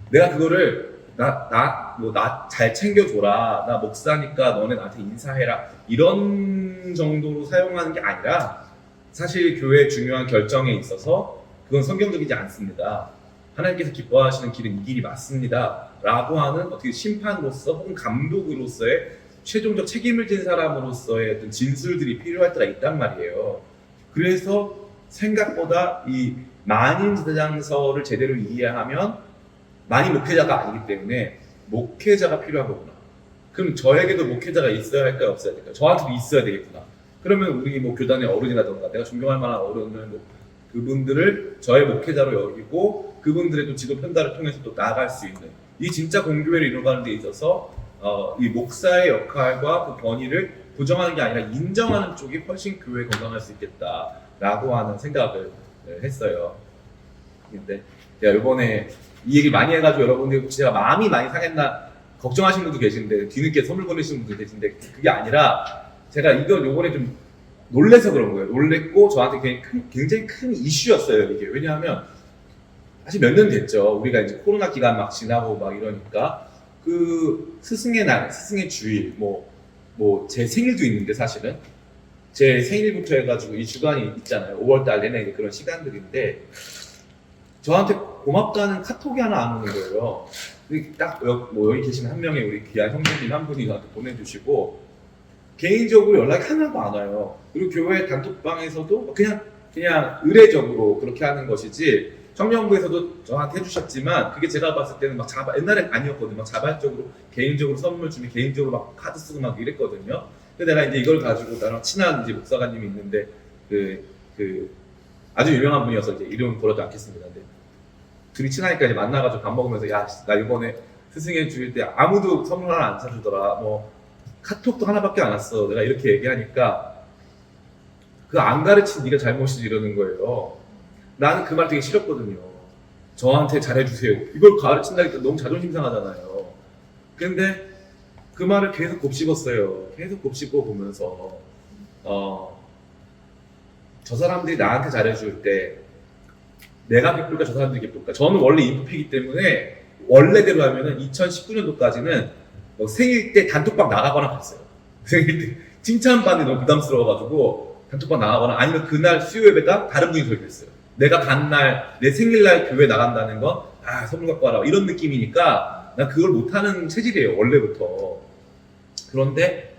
내가 그거를 나 잘 챙겨줘라, 나 목사니까 너네 나한테 인사해라 이런 정도로 사용하는 게 아니라 사실 교회의 중요한 결정에 있어서 그건 성경적이지 않습니다. 하나님께서 기뻐하시는 길은 이 길이 맞습니다. 라고 하는 어떻게 심판으로서 혹은 감독으로서의 최종적 책임을 진 사람으로서의 어떤 진술들이 필요할 때가 있단 말이에요. 그래서 생각보다 이 만인제사장서를 제대로 이해하면 만인 목회자가 아니기 때문에 목회자가 필요한 거구나. 그럼 저에게도 목회자가 있어야 할까요? 없어야 될까요? 저한테도 있어야 되겠구나. 그러면 우리 뭐 교단의 어른이라던가 내가 존경할 만한 어른을 뭐 그분들을 저의 목회자로 여기고 그분들의 또 지도 편달을 통해서 또 나아갈 수 있는 이 진짜 공교회를 이루어가는 데 있어서 이 목사의 역할과 그 권위를 부정하는 게 아니라 인정하는 쪽이 훨씬 교회에 건강할 수 있겠다라고 하는 생각을 했어요. 근데 제가 이번에 이 얘기 많이 해가지고 여러분들 제가 마음이 많이 상했나 걱정하시는 분도 계신데 뒤늦게 선물 보내시는 분도 계신데 그게 아니라 제가 이걸 요번에 좀 놀래서 그런 거예요. 놀랬고 저한테 굉장히 큰 이슈였어요. 이게 왜냐하면 사실 몇 년 됐죠. 우리가 이제 코로나 기간 막 지나고 막 이러니까 그 스승의 날, 스승의 주일, 뭐 제 생일도 있는데 사실은 제 생일부터 해가지고 이 주간이 있잖아요. 5월달 내내 그런 시간들인데 저한테 고맙다는 카톡이 하나 안 오는 거예요. 딱 여기 계신 한 명의 우리 귀한 형제님 한 분이 저한테 보내주시고 개인적으로 연락이 하나도 안 와요. 그리고 교회 단톡방에서도 그냥 의례적으로 그렇게 하는 것이지 청년부에서도 저한테 해주셨지만 그게 제가 봤을 때는 막 옛날엔 아니었거든요. 막 자발적으로 개인적으로 선물 주면 개인적으로 막 카드 쓰고 막 이랬거든요. 근데 내가 이제 이걸 가지고 나랑 친한 이제 목사가님이 있는데 그 아주 유명한 분이어서 이제 이름 걸어도 않겠습니다. 근데 둘이 친하니까 이제 만나가지고 밥 먹으면서 야 나 이번에 스승의 주일 때 아무도 선물 하나 안 사주더라. 뭐 카톡도 하나밖에 안 왔어. 내가 이렇게 얘기하니까 그 안 가르친 네가 잘못이지 이러는 거예요. 나는 그 말 되게 싫었거든요. 저한테 잘해주세요. 이걸 가르친다니까 너무 자존심 상하잖아요. 근데 그 말을 계속 곱씹었어요. 계속 곱씹고 보면서 저 사람들이 나한테 잘해줄 때 내가 기쁠까 저 사람들이 기쁠까. 저는 원래 인프피이기 때문에 원래대로 하면은 2019년도까지는 생일 때 단톡방 나가거나 갔어요. 생일 때 칭찬받는 너무 부담스러워가지고 단톡방 나가거나 아니면 그날 수요 예배가 다른 분이 설교했어요. 내가 간 날, 내 생일날 교회 나간다는 건 선물 갖고 와라 이런 느낌이니까 난 그걸 못하는 체질이에요. 원래부터. 그런데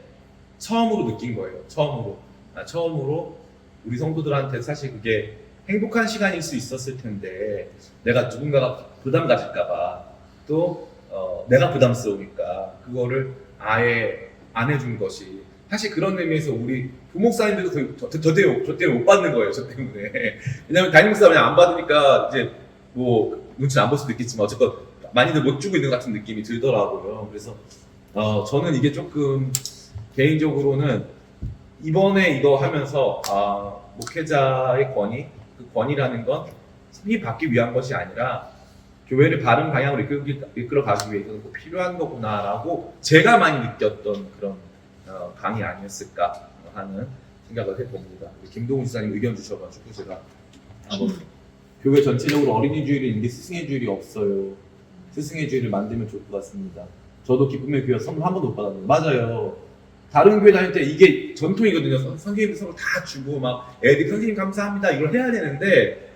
처음으로 느낀 거예요. 처음으로 우리 성도들한테 사실 그게 행복한 시간일 수 있었을 텐데 내가 누군가가 부담 가질까봐 또 내가 부담스러우니까 그거를 아예 안 해준 것이 사실 그런 의미에서 우리 부목사님들도 저 때문에 못 받는 거예요. 저 때문에. 왜냐면 담임 목사 그냥 안 받으니까 이제 뭐 눈치 안 볼 수도 있겠지만 어쨌건 많이들 못 주고 있는 것 같은 느낌이 들더라고요. 그래서 저는 이게 조금 개인적으로는 이번에 이거 하면서 목회자의 권위, 그 권위라는 건 힘이 받기 위한 것이 아니라 교회를 바른 방향으로 이끌어가기 위해서는 꼭 필요한 거구나라고 제가 많이 느꼈던 그런 강의 아니었을까 하는 생각을 해봅니다. 김동훈 지사님 의견 주셔가지고 제가 한번 교회 전체적으로 어린이 주일이 있는데 스승의 주일이 없어요. 스승의 주일을 만들면 좋을 것 같습니다. 저도 기쁨의 교회 선물 한 번도 못 받았는데 맞아요. 다른 교회 다닐 때 이게 전통이거든요. 선생님들 선물 다 주고 막 애들 선생님 감사합니다 이걸 해야 되는데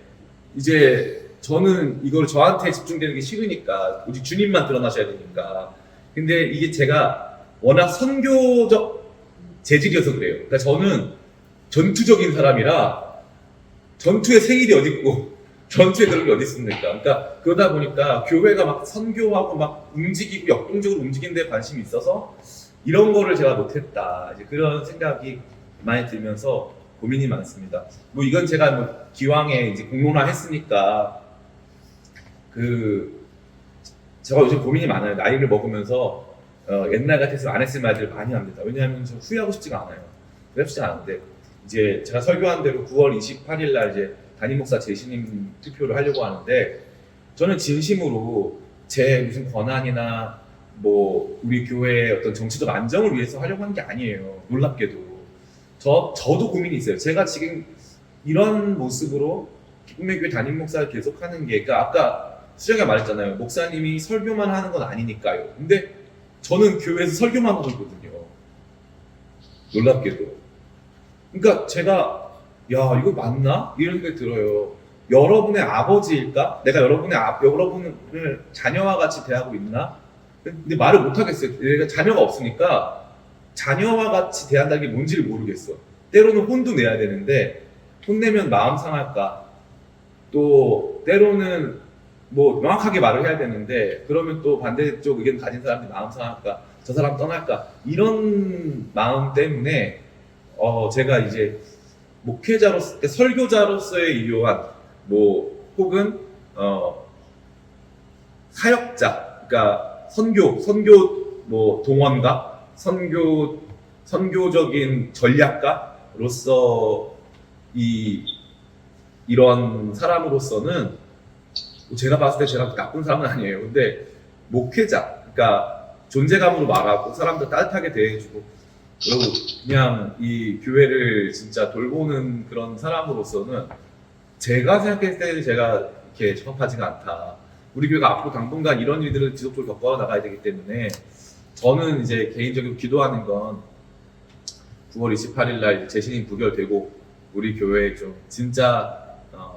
이제 저는 이걸 저한테 집중되는 게 싫으니까 오직 주님만 드러나셔야 되니까 근데 이게 제가 워낙 선교적 재질이어서 그래요. 그러니까 저는 전투적인 사람이라 전투의 생일이 어디 있고 전투에 그런 게 어디 있습니까? 그러니까 그러다 보니까 교회가 막 선교하고 막 움직이고 역동적으로 움직이는 데 관심이 있어서 이런 거를 제가 못했다. 이제 그런 생각이 많이 들면서 고민이 많습니다. 뭐 이건 제가 뭐 기왕에 이제 공론화 했으니까 제가 요즘 고민이 많아요. 나이를 먹으면서 옛날 같았으면 안 했을 말들을 많이 합니다. 왜냐하면 저 후회하고 싶지가 않아요. 후회하고 싶지 않은데 이제 제가 설교한 대로 9월 28일 날 이제 담임 목사 재신임 투표를 하려고 하는데 저는 진심으로 제 무슨 권한이나 뭐 우리 교회의 어떤 정치적 안정을 위해서 하려고 하는 게 아니에요. 놀랍게도 저도 고민이 있어요. 제가 지금 이런 모습으로 기쁨의 교회 담임 목사를 계속하는 게 그러니까 아까 수정이가 말했잖아요. 목사님이 설교만 하는 건 아니니까요. 근데 저는 교회에서 설교만 하고 있거든요. 놀랍게도. 그러니까 제가 야 이거 맞나? 이런 생각이 들어요. 여러분의 아버지일까? 내가 여러분을 자녀와 같이 대하고 있나? 근데 말을 못 하겠어요. 내가 자녀가 없으니까 자녀와 같이 대한다는 게 뭔지를 모르겠어. 때로는 혼도 내야 되는데 혼내면 마음 상할까? 또 때로는 뭐 명확하게 말을 해야 되는데 그러면 또 반대쪽 의견 가진 사람들이 마음 상할까? 저 사람 떠날까? 이런 마음 때문에 제가 이제 목회자로서, 설교자로서의 이요한 뭐 혹은 사역자, 그러니까 선교 뭐 동원가, 선교적인 전략가로서 이런 사람으로서는 제가 봤을 때 제가 나쁜 사람은 아니에요. 근데 목회자, 그러니까 존재감으로 말하고 사람들 따뜻하게 대해주고 그리고 그냥 이 교회를 진짜 돌보는 그런 사람으로서는 제가 생각했을 때는 제가 이렇게 적합하지가 않다. 우리 교회가 앞으로 당분간 이런 일들을 지속적으로 겪어 나가야 되기 때문에 저는 이제 개인적으로 기도하는 건 9월 28일 날 재신임 부결되고 우리 교회에 좀 진짜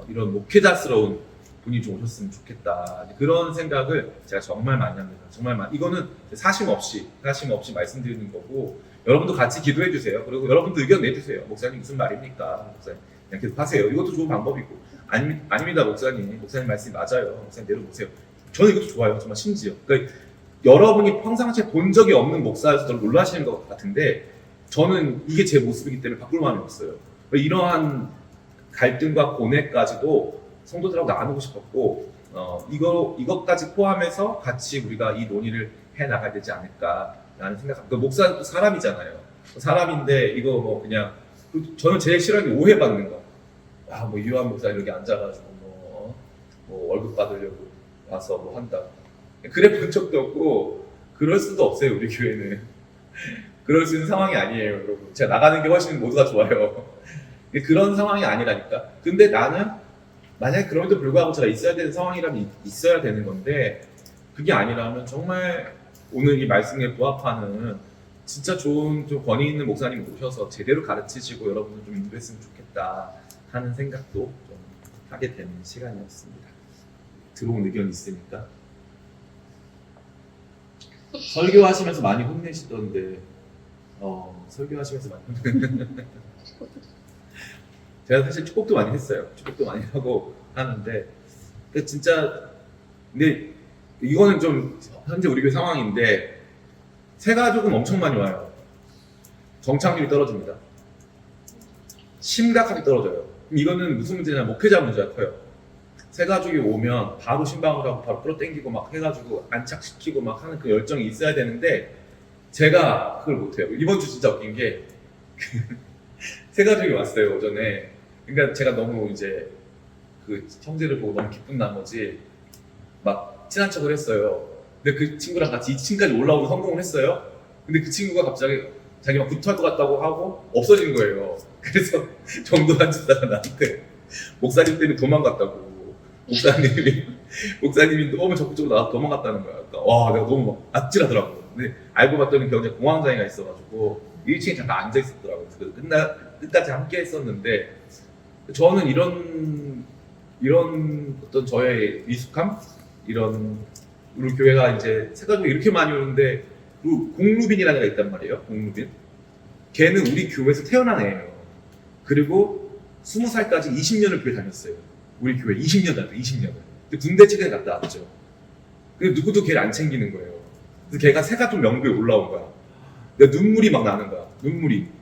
이런 목회자스러운 분이 좀 오셨으면 좋겠다. 그런 생각을 제가 정말 많이 합니다. 정말 많이. 이거는 사심 없이 말씀드리는 거고 여러분도 같이 기도해 주세요. 그리고 여러분도 의견 내주세요. 목사님 무슨 말입니까? 목사님 그냥 계속 하세요. 이것도 좋은 방법이고 아닙니다 목사님 말씀이 맞아요. 목사님 내려보세요. 저는 이것도 좋아요. 정말 심지어. 그러니까 여러분이 평상시에 본 적이 없는 목사여서 저를 놀라시는 것 같은데 저는 이게 제 모습이기 때문에 바꿀 마음이 없어요. 이러한 갈등과 고뇌까지도 성도들하고 나누고 싶었고 이것까지 포함해서 같이 우리가 이 논의를 해 나가야 되지 않을까라는 생각합니다. 목사는 또 사람이잖아요. 사람인데 이거 뭐 그냥 저는 제일 싫어하는 게 오해받는 거. 뭐 이요한 목사 여기 앉아가지고 뭐 월급 받으려고 와서 뭐 한다. 그래 본 적도 없고 그럴 수도 없어요. 우리 교회는 그럴 수 있는 상황이 아니에요, 여러분. 제가 나가는 게 훨씬 모두가 좋아요. 그런 상황이 아니라니까. 근데 나는 만약에 그럼에도 불구하고 제가 있어야 되는 상황이라면 있어야 되는 건데 그게 아니라면 정말 오늘 이 말씀에 부합하는 진짜 좋은 좀 권위 있는 목사님 오셔서 제대로 가르치시고 여러분을 좀 인도했으면 좋겠다 하는 생각도 좀 하게 되는 시간이었습니다. 들어온 의견이 있으니까. 설교하시면서 많이 혼내시던데 설교하시면서 많이 혼내시던데 제가 사실 축복도 많이 했어요. 축복도 많이 하고 하는데 진짜 근데 이거는 좀 현재 우리 교회 상황인데 새가족은 엄청 많이 와요. 정착률이 떨어집니다. 심각하게 떨어져요. 그럼 이거는 무슨 문제냐? 목회자 문제가 커요. 새가족이 오면 바로 신방을 하고 바로 끌어당기고 막 해가지고 안착시키고 막 하는 그 열정이 있어야 되는데 제가 그걸 못해요. 이번 주 진짜 웃긴 게 새가족이 왔어요 오전에. 그러니까 제가 너무 이제 그 형제를 보고 너무 기쁜 나머지 막 친한 척을 했어요. 근데 그 친구랑 같이 2층까지 올라오고 성공을 했어요. 근데 그 친구가 갑자기 자기 막 구토할 것 같다고 하고 없어진 거예요. 그래서 정도한 집사가 나한테 목사님 때문에 도망갔다고. 목사님이 너무 적극적으로 나와서 도망갔다는 거야. 그러니까 와 내가 너무 막 아찔하더라고. 근데 알고 봤더니 경제 공황장애가 있어가지고 1층에 잠깐 앉아 있었더라고요. 그래서 끝까지 함께 했었는데 저는 이런 어떤 저의 미숙함, 이런 우리 교회가 이제 새가족이 이렇게 많이 오는데 공루빈이라는 애가 있단 말이에요. 공루빈. 걔는 우리 교회에서 태어난 애예요. 그리고 20살까지 20년을 교회 다녔어요. 우리 교회 20년 다녔어요. 20년을. 군대 체계 갔다 왔죠. 근데 누구도 걔를 안 챙기는 거예요. 그래서 걔가 새가족 명부에 올라온 거야. 내가 눈물이 막 나는 거야. 눈물이.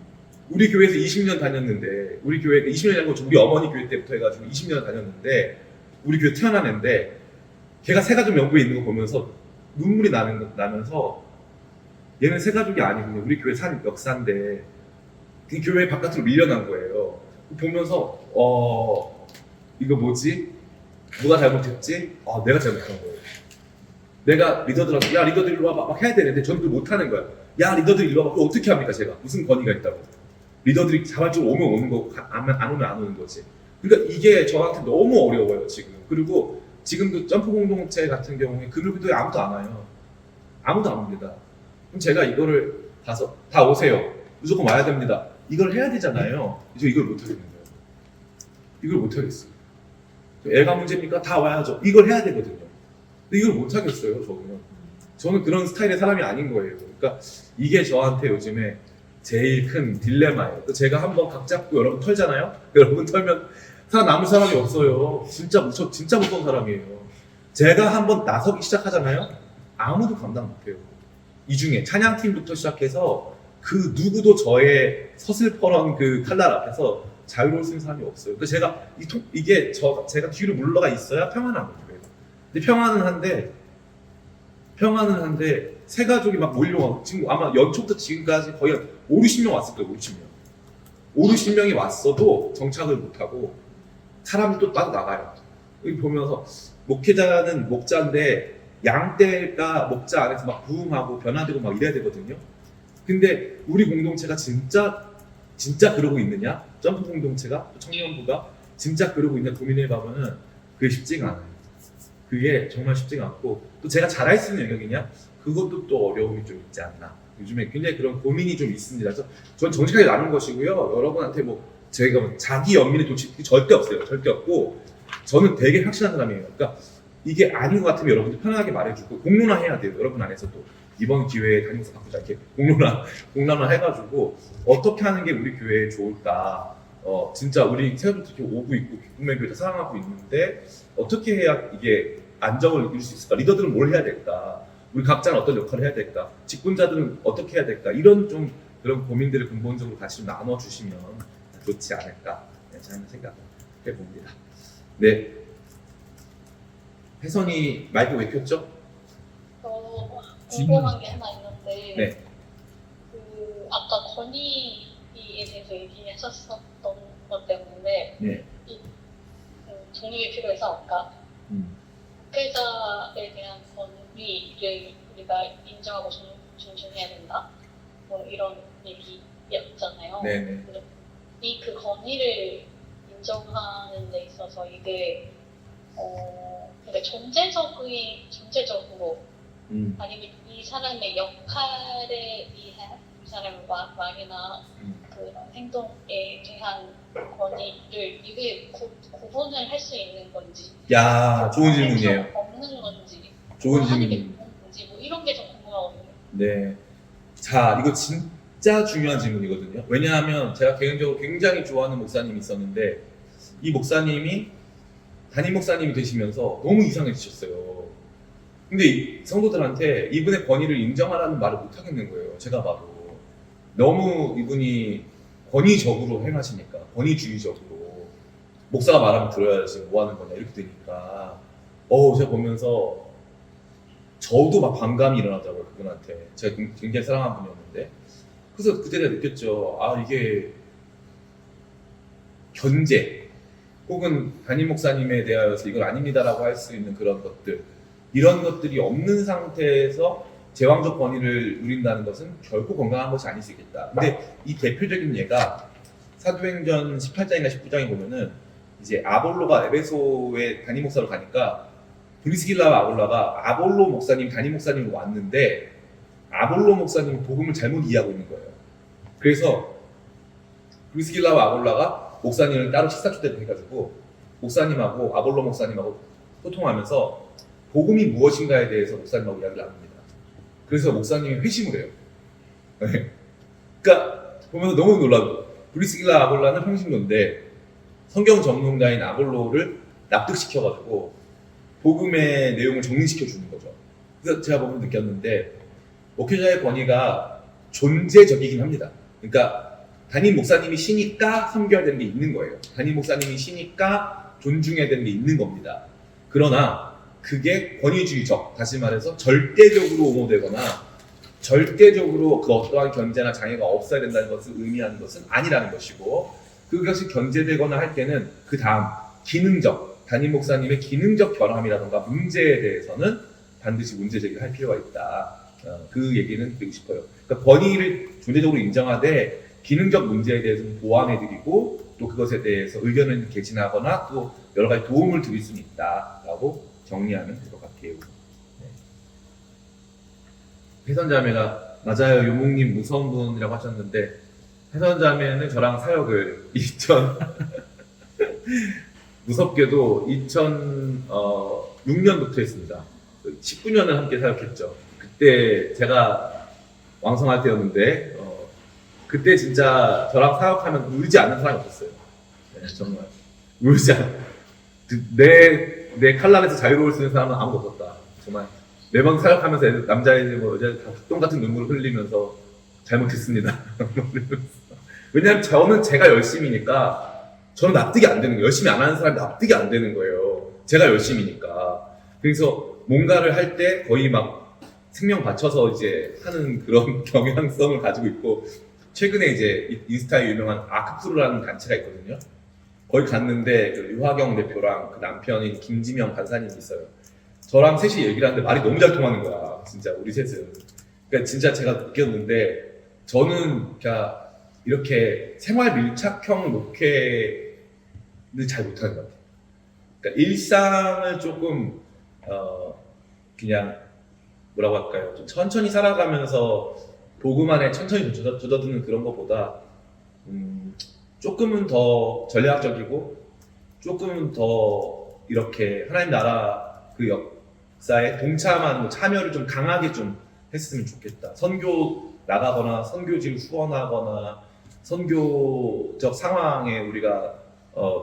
우리 교회에서 20년 다녔는데 우리 교회 20년이 아니고 우리 어머니 교회 때부터 해가지고 20년 다녔는데 우리 교회 태어난 애인데 걔가 새가족 명부에 있는 거 보면서 눈물이 나면서 얘는 새가족이 아니군요. 우리 교회 산 역사인데 그 교회 바깥으로 밀려난 거예요. 보면서 이거 뭐지? 누가 잘못했지? 내가 잘못한 거예요. 내가 리더들한테 야 리더들 일로 와봐 막 해야 되는데 저는 그걸 못하는 거야. 야 리더들 일로 와봐. 그거 어떻게 합니까 제가? 무슨 권위가 있다고. 리더들이 자발적으로 오면 오는 거고 안 오면 안 오는 거지. 그러니까 이게 저한테 너무 어려워요 지금. 그리고 지금도 점프 공동체 같은 경우에 그룹도 아무도 안 와요. 아무도 안 옵니다. 그럼 제가 이거를 가서 다 오세요. 무조건 와야 됩니다. 이걸 해야 되잖아요. 이제 이걸 못 하겠는 거예요. 이걸 못 하겠어요. 애가 문제입니까? 다 와야죠. 이걸 해야 되거든요. 근데 이걸 못 하겠어요, 저는 그런 스타일의 사람이 아닌 거예요. 그러니까 이게 저한테 요즘에 제일 큰 딜레마예요. 제가 한번 각 잡고 여러분 털잖아요? 여러분 털면 살아남을 사람이 없어요. 저 진짜 무서운 사람이에요. 제가 한번 나서기 시작하잖아요? 아무도 감당 못해요. 이 중에 찬양팀부터 시작해서 그 누구도 저의 서슬퍼런 그 칼날 앞에서 자유로울 수 있는 사람이 없어요. 그래서 제가 제가 뒤로 물러가 있어야 평안한 거예요. 근데 평안은 한데 새 가족이 막 몰려와. 지금 아마 연초부터 지금까지 거의 한 5, 60명 왔을 거예요. 5, 60명. 5, 60명이 왔어도 정착을 못하고 사람이 또 따로 나가요. 여기 보면서 목회자는 목자인데 양떼가 목자 안에서 막 부흥하고 변화되고 막 이래야 되거든요. 근데 우리 공동체가 진짜 그러고 있느냐? 점프 공동체가, 청년부가 진짜 그러고 있냐 고민해보면은 그게 쉽지가 않아요. 그게 정말 쉽지가 않고 또 제가 잘할 수 있는 영역이냐? 그것도 또 어려움이 좀 있지 않나. 요즘에 굉장히 그런 고민이 좀 있습니다. 그래서 전 정직하게 나눈 것이고요. 여러분한테 저희가 자기 연민의 도취 절대 없어요. 절대 없고 저는 되게 확실한 사람이에요. 그러니까 이게 아닌 것 같으면 여러분들 편하게 말해주고 공론화해야 돼요. 여러분 안에서도 이번 기회에 다니면서 바꾸자 이렇게 공론화 해가지고 어떻게 하는 게 우리 교회에 좋을까? 진짜 우리 새우부터 이렇게 오고 있고 국민교회 다 사랑하고 있는데 어떻게 해야 이게 안정을 이룰 수 있을까? 리더들은 뭘 해야 될까? 우리 각자는 어떤 역할을 해야 될까? 직분자들은 어떻게 해야 될까? 이런 좀 그런 고민들을 근본적으로 같이 좀 나눠주시면 좋지 않을까? 저는 생각을 해봅니다. 네. 혜선이 마이크 왜 켰죠? 궁금한 게 하나 있는데 네. 그 아까 권위에 대해서 얘기하셨었던 것 때문에 네. 독립이 필요해서 아까 목회자에 대한 권위를 우리가 인정하고 존중해야 된다 뭐 이런 얘기였잖아요. 네네. 그 권위를 인정하는 데 있어서 이게 근데 존재적으로 아니면 이 사람의 역할에 의한 이 사람의 말이나 그런 행동에 대한 권위를 이게 구분을 할 수 있는 건지 야, 좋은 질문이에요. 없는 건지 좋은 하는 게 질문. 뭔지 뭐 이런 게 좀 궁금하거든요. 네. 자, 이거 진짜 중요한 질문이거든요. 왜냐하면 제가 개인적으로 굉장히 좋아하는 목사님이 있었는데 이 목사님이 담임 목사님이 되시면서 너무 이상해지셨어요. 근데 성도들한테 이분의 권위를 인정하라는 말을 못 하겠는 거예요. 제가 봐도 너무 이분이 권위적으로 행하시니까 권위주의적으로 목사가 말하면 들어야지 뭐 하는 거냐 이렇게 되니까 제가 보면서 저도 막 반감이 일어나더라고요. 그분한테. 제가 굉장히 사랑하는 분이었는데 그래서 그때 제가 느꼈죠. 이게 견제 혹은 담임 목사님에 대하여서 이건 아닙니다라고 할 수 있는 그런 것들 이런 것들이 없는 상태에서 제왕적 권위를 누린다는 것은 결코 건강한 것이 아닐 수 있겠다. 근데 이 대표적인 예가 사도행전 18장인가 19장에 보면은 이제 아볼로가 에베소에 담임 목사로 가니까 브리스길라와 아볼라가 아볼로 목사님, 담임 목사님으로 왔는데 아볼로 목사님이 복음을 잘못 이해하고 있는 거예요. 그래서 브리스길라와 아볼라가 목사님을 따로 식사 초대를 해가지고 목사님하고 아볼로 목사님하고 소통하면서 복음이 무엇인가에 대해서 목사님하고 이야기를 나눕니다. 그래서 목사님이 회심을 해요. 그러니까 보면서 너무 놀라고 브리스길라 아볼라는 평신도인데 성경 전문가인 아볼로를 납득시켜가지고 복음의 내용을 정리시켜 주는 거죠. 그래서 제가 보면 느꼈는데 목회자의 권위가 존재적이긴 합니다. 그러니까 담임 목사님이 시니까 섬겨야 되는 게 있는 거예요. 담임 목사님이 시니까 존중해야 되는 게 있는 겁니다. 그러나 그게 권위주의적, 다시 말해서 절대적으로 옹호되거나 절대적으로 그 어떠한 견제나 장애가 없어야 된다는 것을 의미하는 것은 아니라는 것이고 그것이 견제되거나 할 때는 그 다음 기능적, 담임 목사님의 기능적 결함이라던가 문제에 대해서는 반드시 문제 제기를 할 필요가 있다. 그 얘기는 드리고 싶어요. 그러니까 권위를 존재적으로 인정하되 기능적 문제에 대해서는 보완해드리고 또 그것에 대해서 의견을 개진하거나 또 여러 가지 도움을 드릴 수는 있다라고 정리하면 될 것 같아요. 네. 혜선자매가 맞아요. 요목님 무서운 분이라고 하셨는데 해선자매는 저랑 사역을 무섭게도 2006년부터 했습니다. 19년을 함께 사역했죠. 그때 제가 왕성할 때였는데 그때 진짜 저랑 사역하면 울지 않는 사람이 없었어요. 네, 정말 울지 않. 내 칼날에서 자유로울 수 있는 사람은 아무도 없었다. 정말 매번 사역하면서 남자애들 뭐 여자애들 다 똥같은 눈물을 흘리면서 잘못했습니다. 왜냐면 저는 제가 열심이니까 저는 납득이 안 되는 거예요. 열심히 안 하는 사람이 납득이 안 되는 거예요. 제가 열심이니까. 그래서 뭔가를 할 때 거의 막 생명 바쳐서 이제 하는 그런 경향성을 가지고 있고, 최근에 이제 인스타에 유명한 아크프루라는 단체가 있거든요. 거기 갔는데 그 유화경 대표랑 그 남편인 김지명 간사님이 있어요. 저랑 셋이 얘기를 하는데 말이 너무 잘 통하는 거야. 진짜 우리 셋은. 그러니까 진짜 제가 느꼈는데 저는 그냥 이렇게 생활 밀착형 목회를 잘 못하는 것 같아요. 그러니까 일상을 조금 그냥 뭐라고 할까요? 좀 천천히 살아가면서 복음 안에 천천히 젖어드는 그런 것보다 조금은 더 전략적이고 조금은 더 이렇게 하나님 나라 그 역사에 동참하는 참여를 좀 강하게 좀 했으면 좋겠다. 선교 나가거나 선교지를 후원하거나 선교적 상황에 우리가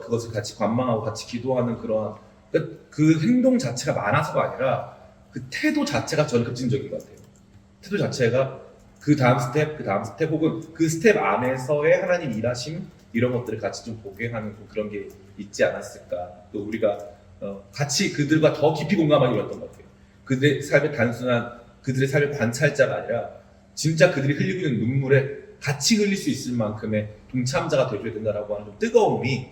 그것을 같이 관망하고 같이 기도하는 그러한 그 행동 자체가 많아서가 아니라 그 태도 자체가 저는 급진적인 것 같아요. 태도 자체가 그 다음 스텝 혹은 그 스텝 안에서의 하나님 일하심 이런 것들을 같이 좀 보게 하는 그런 게 있지 않았을까. 또 우리가 같이 그들과 더 깊이 공감하기 어렸던 것 같아요. 그들의 삶의 단순한 그들의 삶의 관찰자가 아니라 진짜 그들이 흘리고 있는 눈물에 같이 흘릴 수 있을 만큼의 동참자가 되어야 된다라고 하는 좀 뜨거움이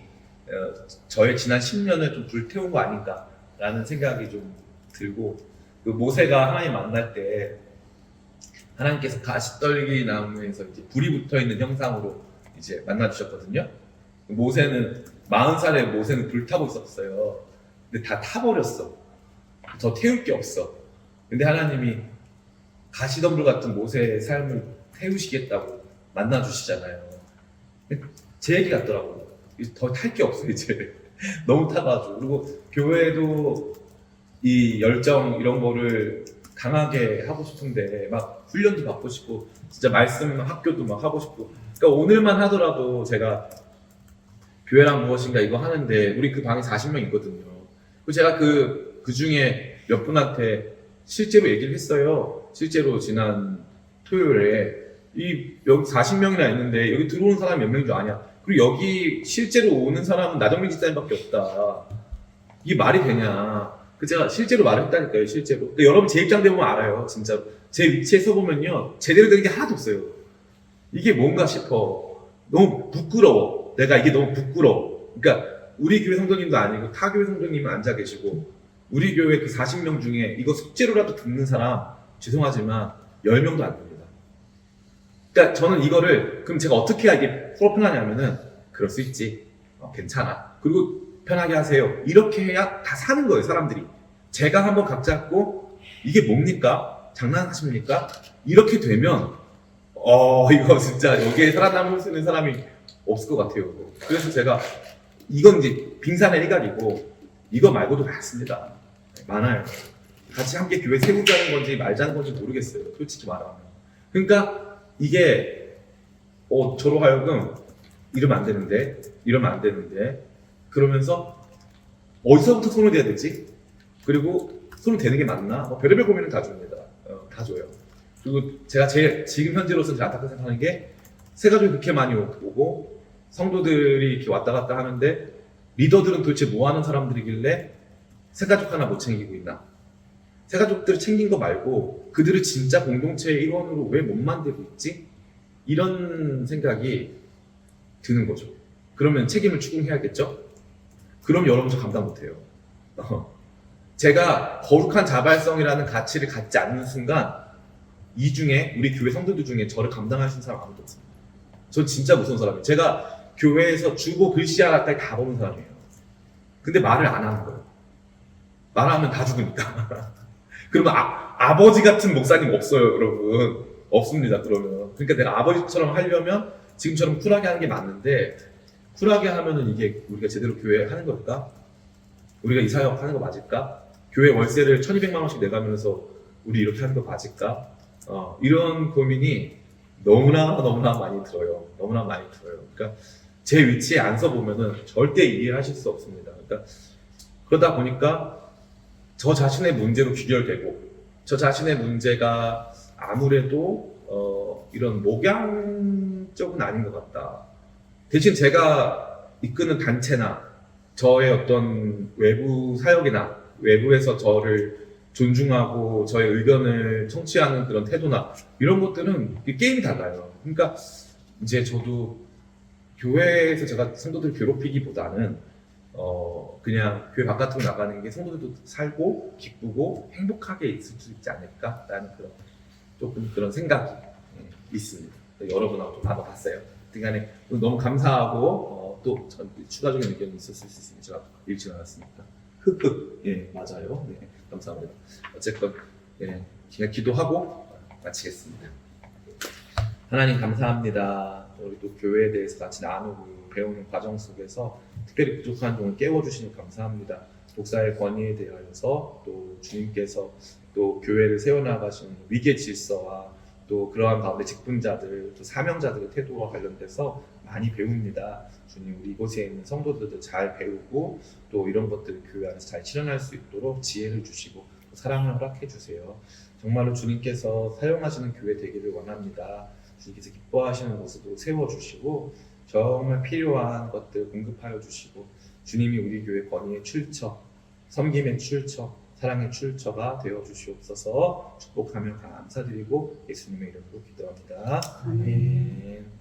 저의 지난 10년을 좀 불태운 거 아닌가라는 생각이 좀 들고, 그 모세가 하나님 만날 때 하나님께서 가시떨기 나무에서 이제 불이 붙어 있는 형상으로 이제 만나 주셨거든요. 모세는 40살에 모세는 불 타고 있었어요. 근데 다 타버렸어. 더 태울 게 없어. 근데 하나님이 가시덤불 같은 모세의 삶을 태우시겠다고 만나 주시잖아요. 제 얘기 같더라고요. 더 탈 게 없어 이제. 너무 타가지고. 그리고 교회도 이 열정 이런 거를 강하게 하고 싶은데 막 훈련도 받고 싶고 진짜 말씀 학교도 막 하고 싶고, 그러니까 오늘만 하더라도 제가 교회란 무엇인가 이거 하는데 우리 그 방에 40명 있거든요. 그리고 제가 그 중에 몇 분한테 실제로 얘기를 했어요. 실제로 지난 토요일에 여기 40명이나 있는데 여기 들어오는 사람이 몇 명인 줄 아냐? 그리고 여기 실제로 오는 사람은 나정민 집사님밖에 없다. 이게 말이 되냐? 그 제가 실제로 말을 했다니까요. 실제로. 그러니까 여러분 제 입장대 보면 알아요. 진짜 제 위치에 서 보면요 제대로 된 게 하나도 없어요. 이게 뭔가 싶어. 너무 부끄러워. 내가 이게 너무 부끄러워. 그러니까 우리 교회 성도님도 아니고 타 교회 성도님은 앉아 계시고 우리 교회 그 40명 중에 이거 숙제로라도 듣는 사람 죄송하지만 10명도 안 됩니다. 그러니까 저는 이거를 그럼 제가 어떻게 해야 이게 풀어편하냐면은 그럴 수 있지. 괜찮아. 그리고 편하게 하세요. 이렇게 해야 다 사는 거예요, 사람들이. 제가 한번 각 잡고 이게 뭡니까? 장난하십니까? 이렇게 되면 이거 진짜 여기에 살아남을 수 있는 사람이 없을 것 같아요. 그래서 제가 이건 이제 빙산의 일각이고 이거 말고도 많습니다. 많아요. 같이 함께 교회 세우자는 건지 말자는 건지 모르겠어요. 솔직히 말하면. 그러니까 이게 저로 하여금 이러면 안 되는데 그러면서 어디서부터 손을 대야 되지? 그리고 손을 대는 게 맞나? 별의별 고민을 다 줍니다. 다 줘요. 그리고 제가 지금 현재로서 제일 안타깝게 생각하는 게 새가족이 그렇게 많이 오고 성도들이 이렇게 왔다 갔다 하는데 리더들은 도대체 뭐 하는 사람들이길래 새가족 하나 못 챙기고 있나? 새가족들을 챙긴 거 말고 그들을 진짜 공동체의 일원으로 왜 못 만들고 있지? 이런 생각이 드는 거죠. 그러면 책임을 추궁해야겠죠? 그럼 여러분 저 감당 못해요. 제가 거룩한 자발성이라는 가치를 갖지 않는 순간 이 중에 우리 교회 성도들 중에 저를 감당할 수 있는 사람 아무도 없습니다. 전 진짜 무서운 사람이에요. 제가 교회에서 주보 글씨야 갖다 다 보는 사람이에요. 근데 말을 안 하는 거예요. 말하면 다 죽으니까. 그러면 아버지 같은 목사님 없어요, 여러분. 없습니다. 그러면. 그러니까 내가 아버지처럼 하려면 지금처럼 쿨하게 하는 게 맞는데 쿨하게 하면은 이게 우리가 제대로 교회 하는 걸까? 우리가 이 사역 하는 거 맞을까? 교회 월세를 1,200만 원씩 내가면서 우리 이렇게 하는 거 맞을까? 이런 고민이 너무나 많이 들어요. 너무나 많이 들어요. 그러니까 제 위치에 앉아 보면은 절대 이해하실 수 없습니다. 그러니까 그러다 보니까 저 자신의 문제로 귀결되고 저 자신의 문제가 아무래도 이런 목양적은 아닌 것 같다. 대신 제가 이끄는 단체나 저의 어떤 외부 사역이나 외부에서 저를 존중하고 저의 의견을 청취하는 그런 태도나 이런 것들은 게임이 달라요. 그러니까 이제 저도 교회에서 제가 성도들 괴롭히기보다는 그냥 교회 바깥으로 나가는 게 성도들도 살고 기쁘고 행복하게 있을 수 있지 않을까라는 그런 조금 그런 생각이 있습니다. 여러분하고 좀 나눠봤어요. 등간에 너무 감사하고 또 추가적인 의견이 있었을 수 있으면 제가 읽지 않았으니까 흑흑 예 맞아요. 네 감사합니다. 어쨌건 예 그냥 기도하고 마치겠습니다. 하나님 감사합니다. 우리 또 교회에 대해서 같이 나누고 배우는 과정 속에서 특별히 부족한 종을 깨워주시니 감사합니다. 목사의 권위에 대하여서 또 주님께서 또 교회를 세워나가시는 위계 질서와 또 그러한 가운데 직분자들, 또 사명자들의 태도와 관련돼서 많이 배웁니다. 주님, 우리 이곳에 있는 성도들도 잘 배우고 또 이런 것들을 교회 안에서 잘 실현할 수 있도록 지혜를 주시고 사랑을 허락해 주세요. 정말로 주님께서 사용하시는 교회 되기를 원합니다. 주님께서 기뻐하시는 모습으로 세워주시고 정말 필요한 것들 공급하여 주시고 주님이 우리 교회 권위의 출처, 섬김의 출처, 사랑의 출처가 되어 주시옵소서. 축복하며 감사드리고 예수님의 이름으로 기도합니다. 아멘.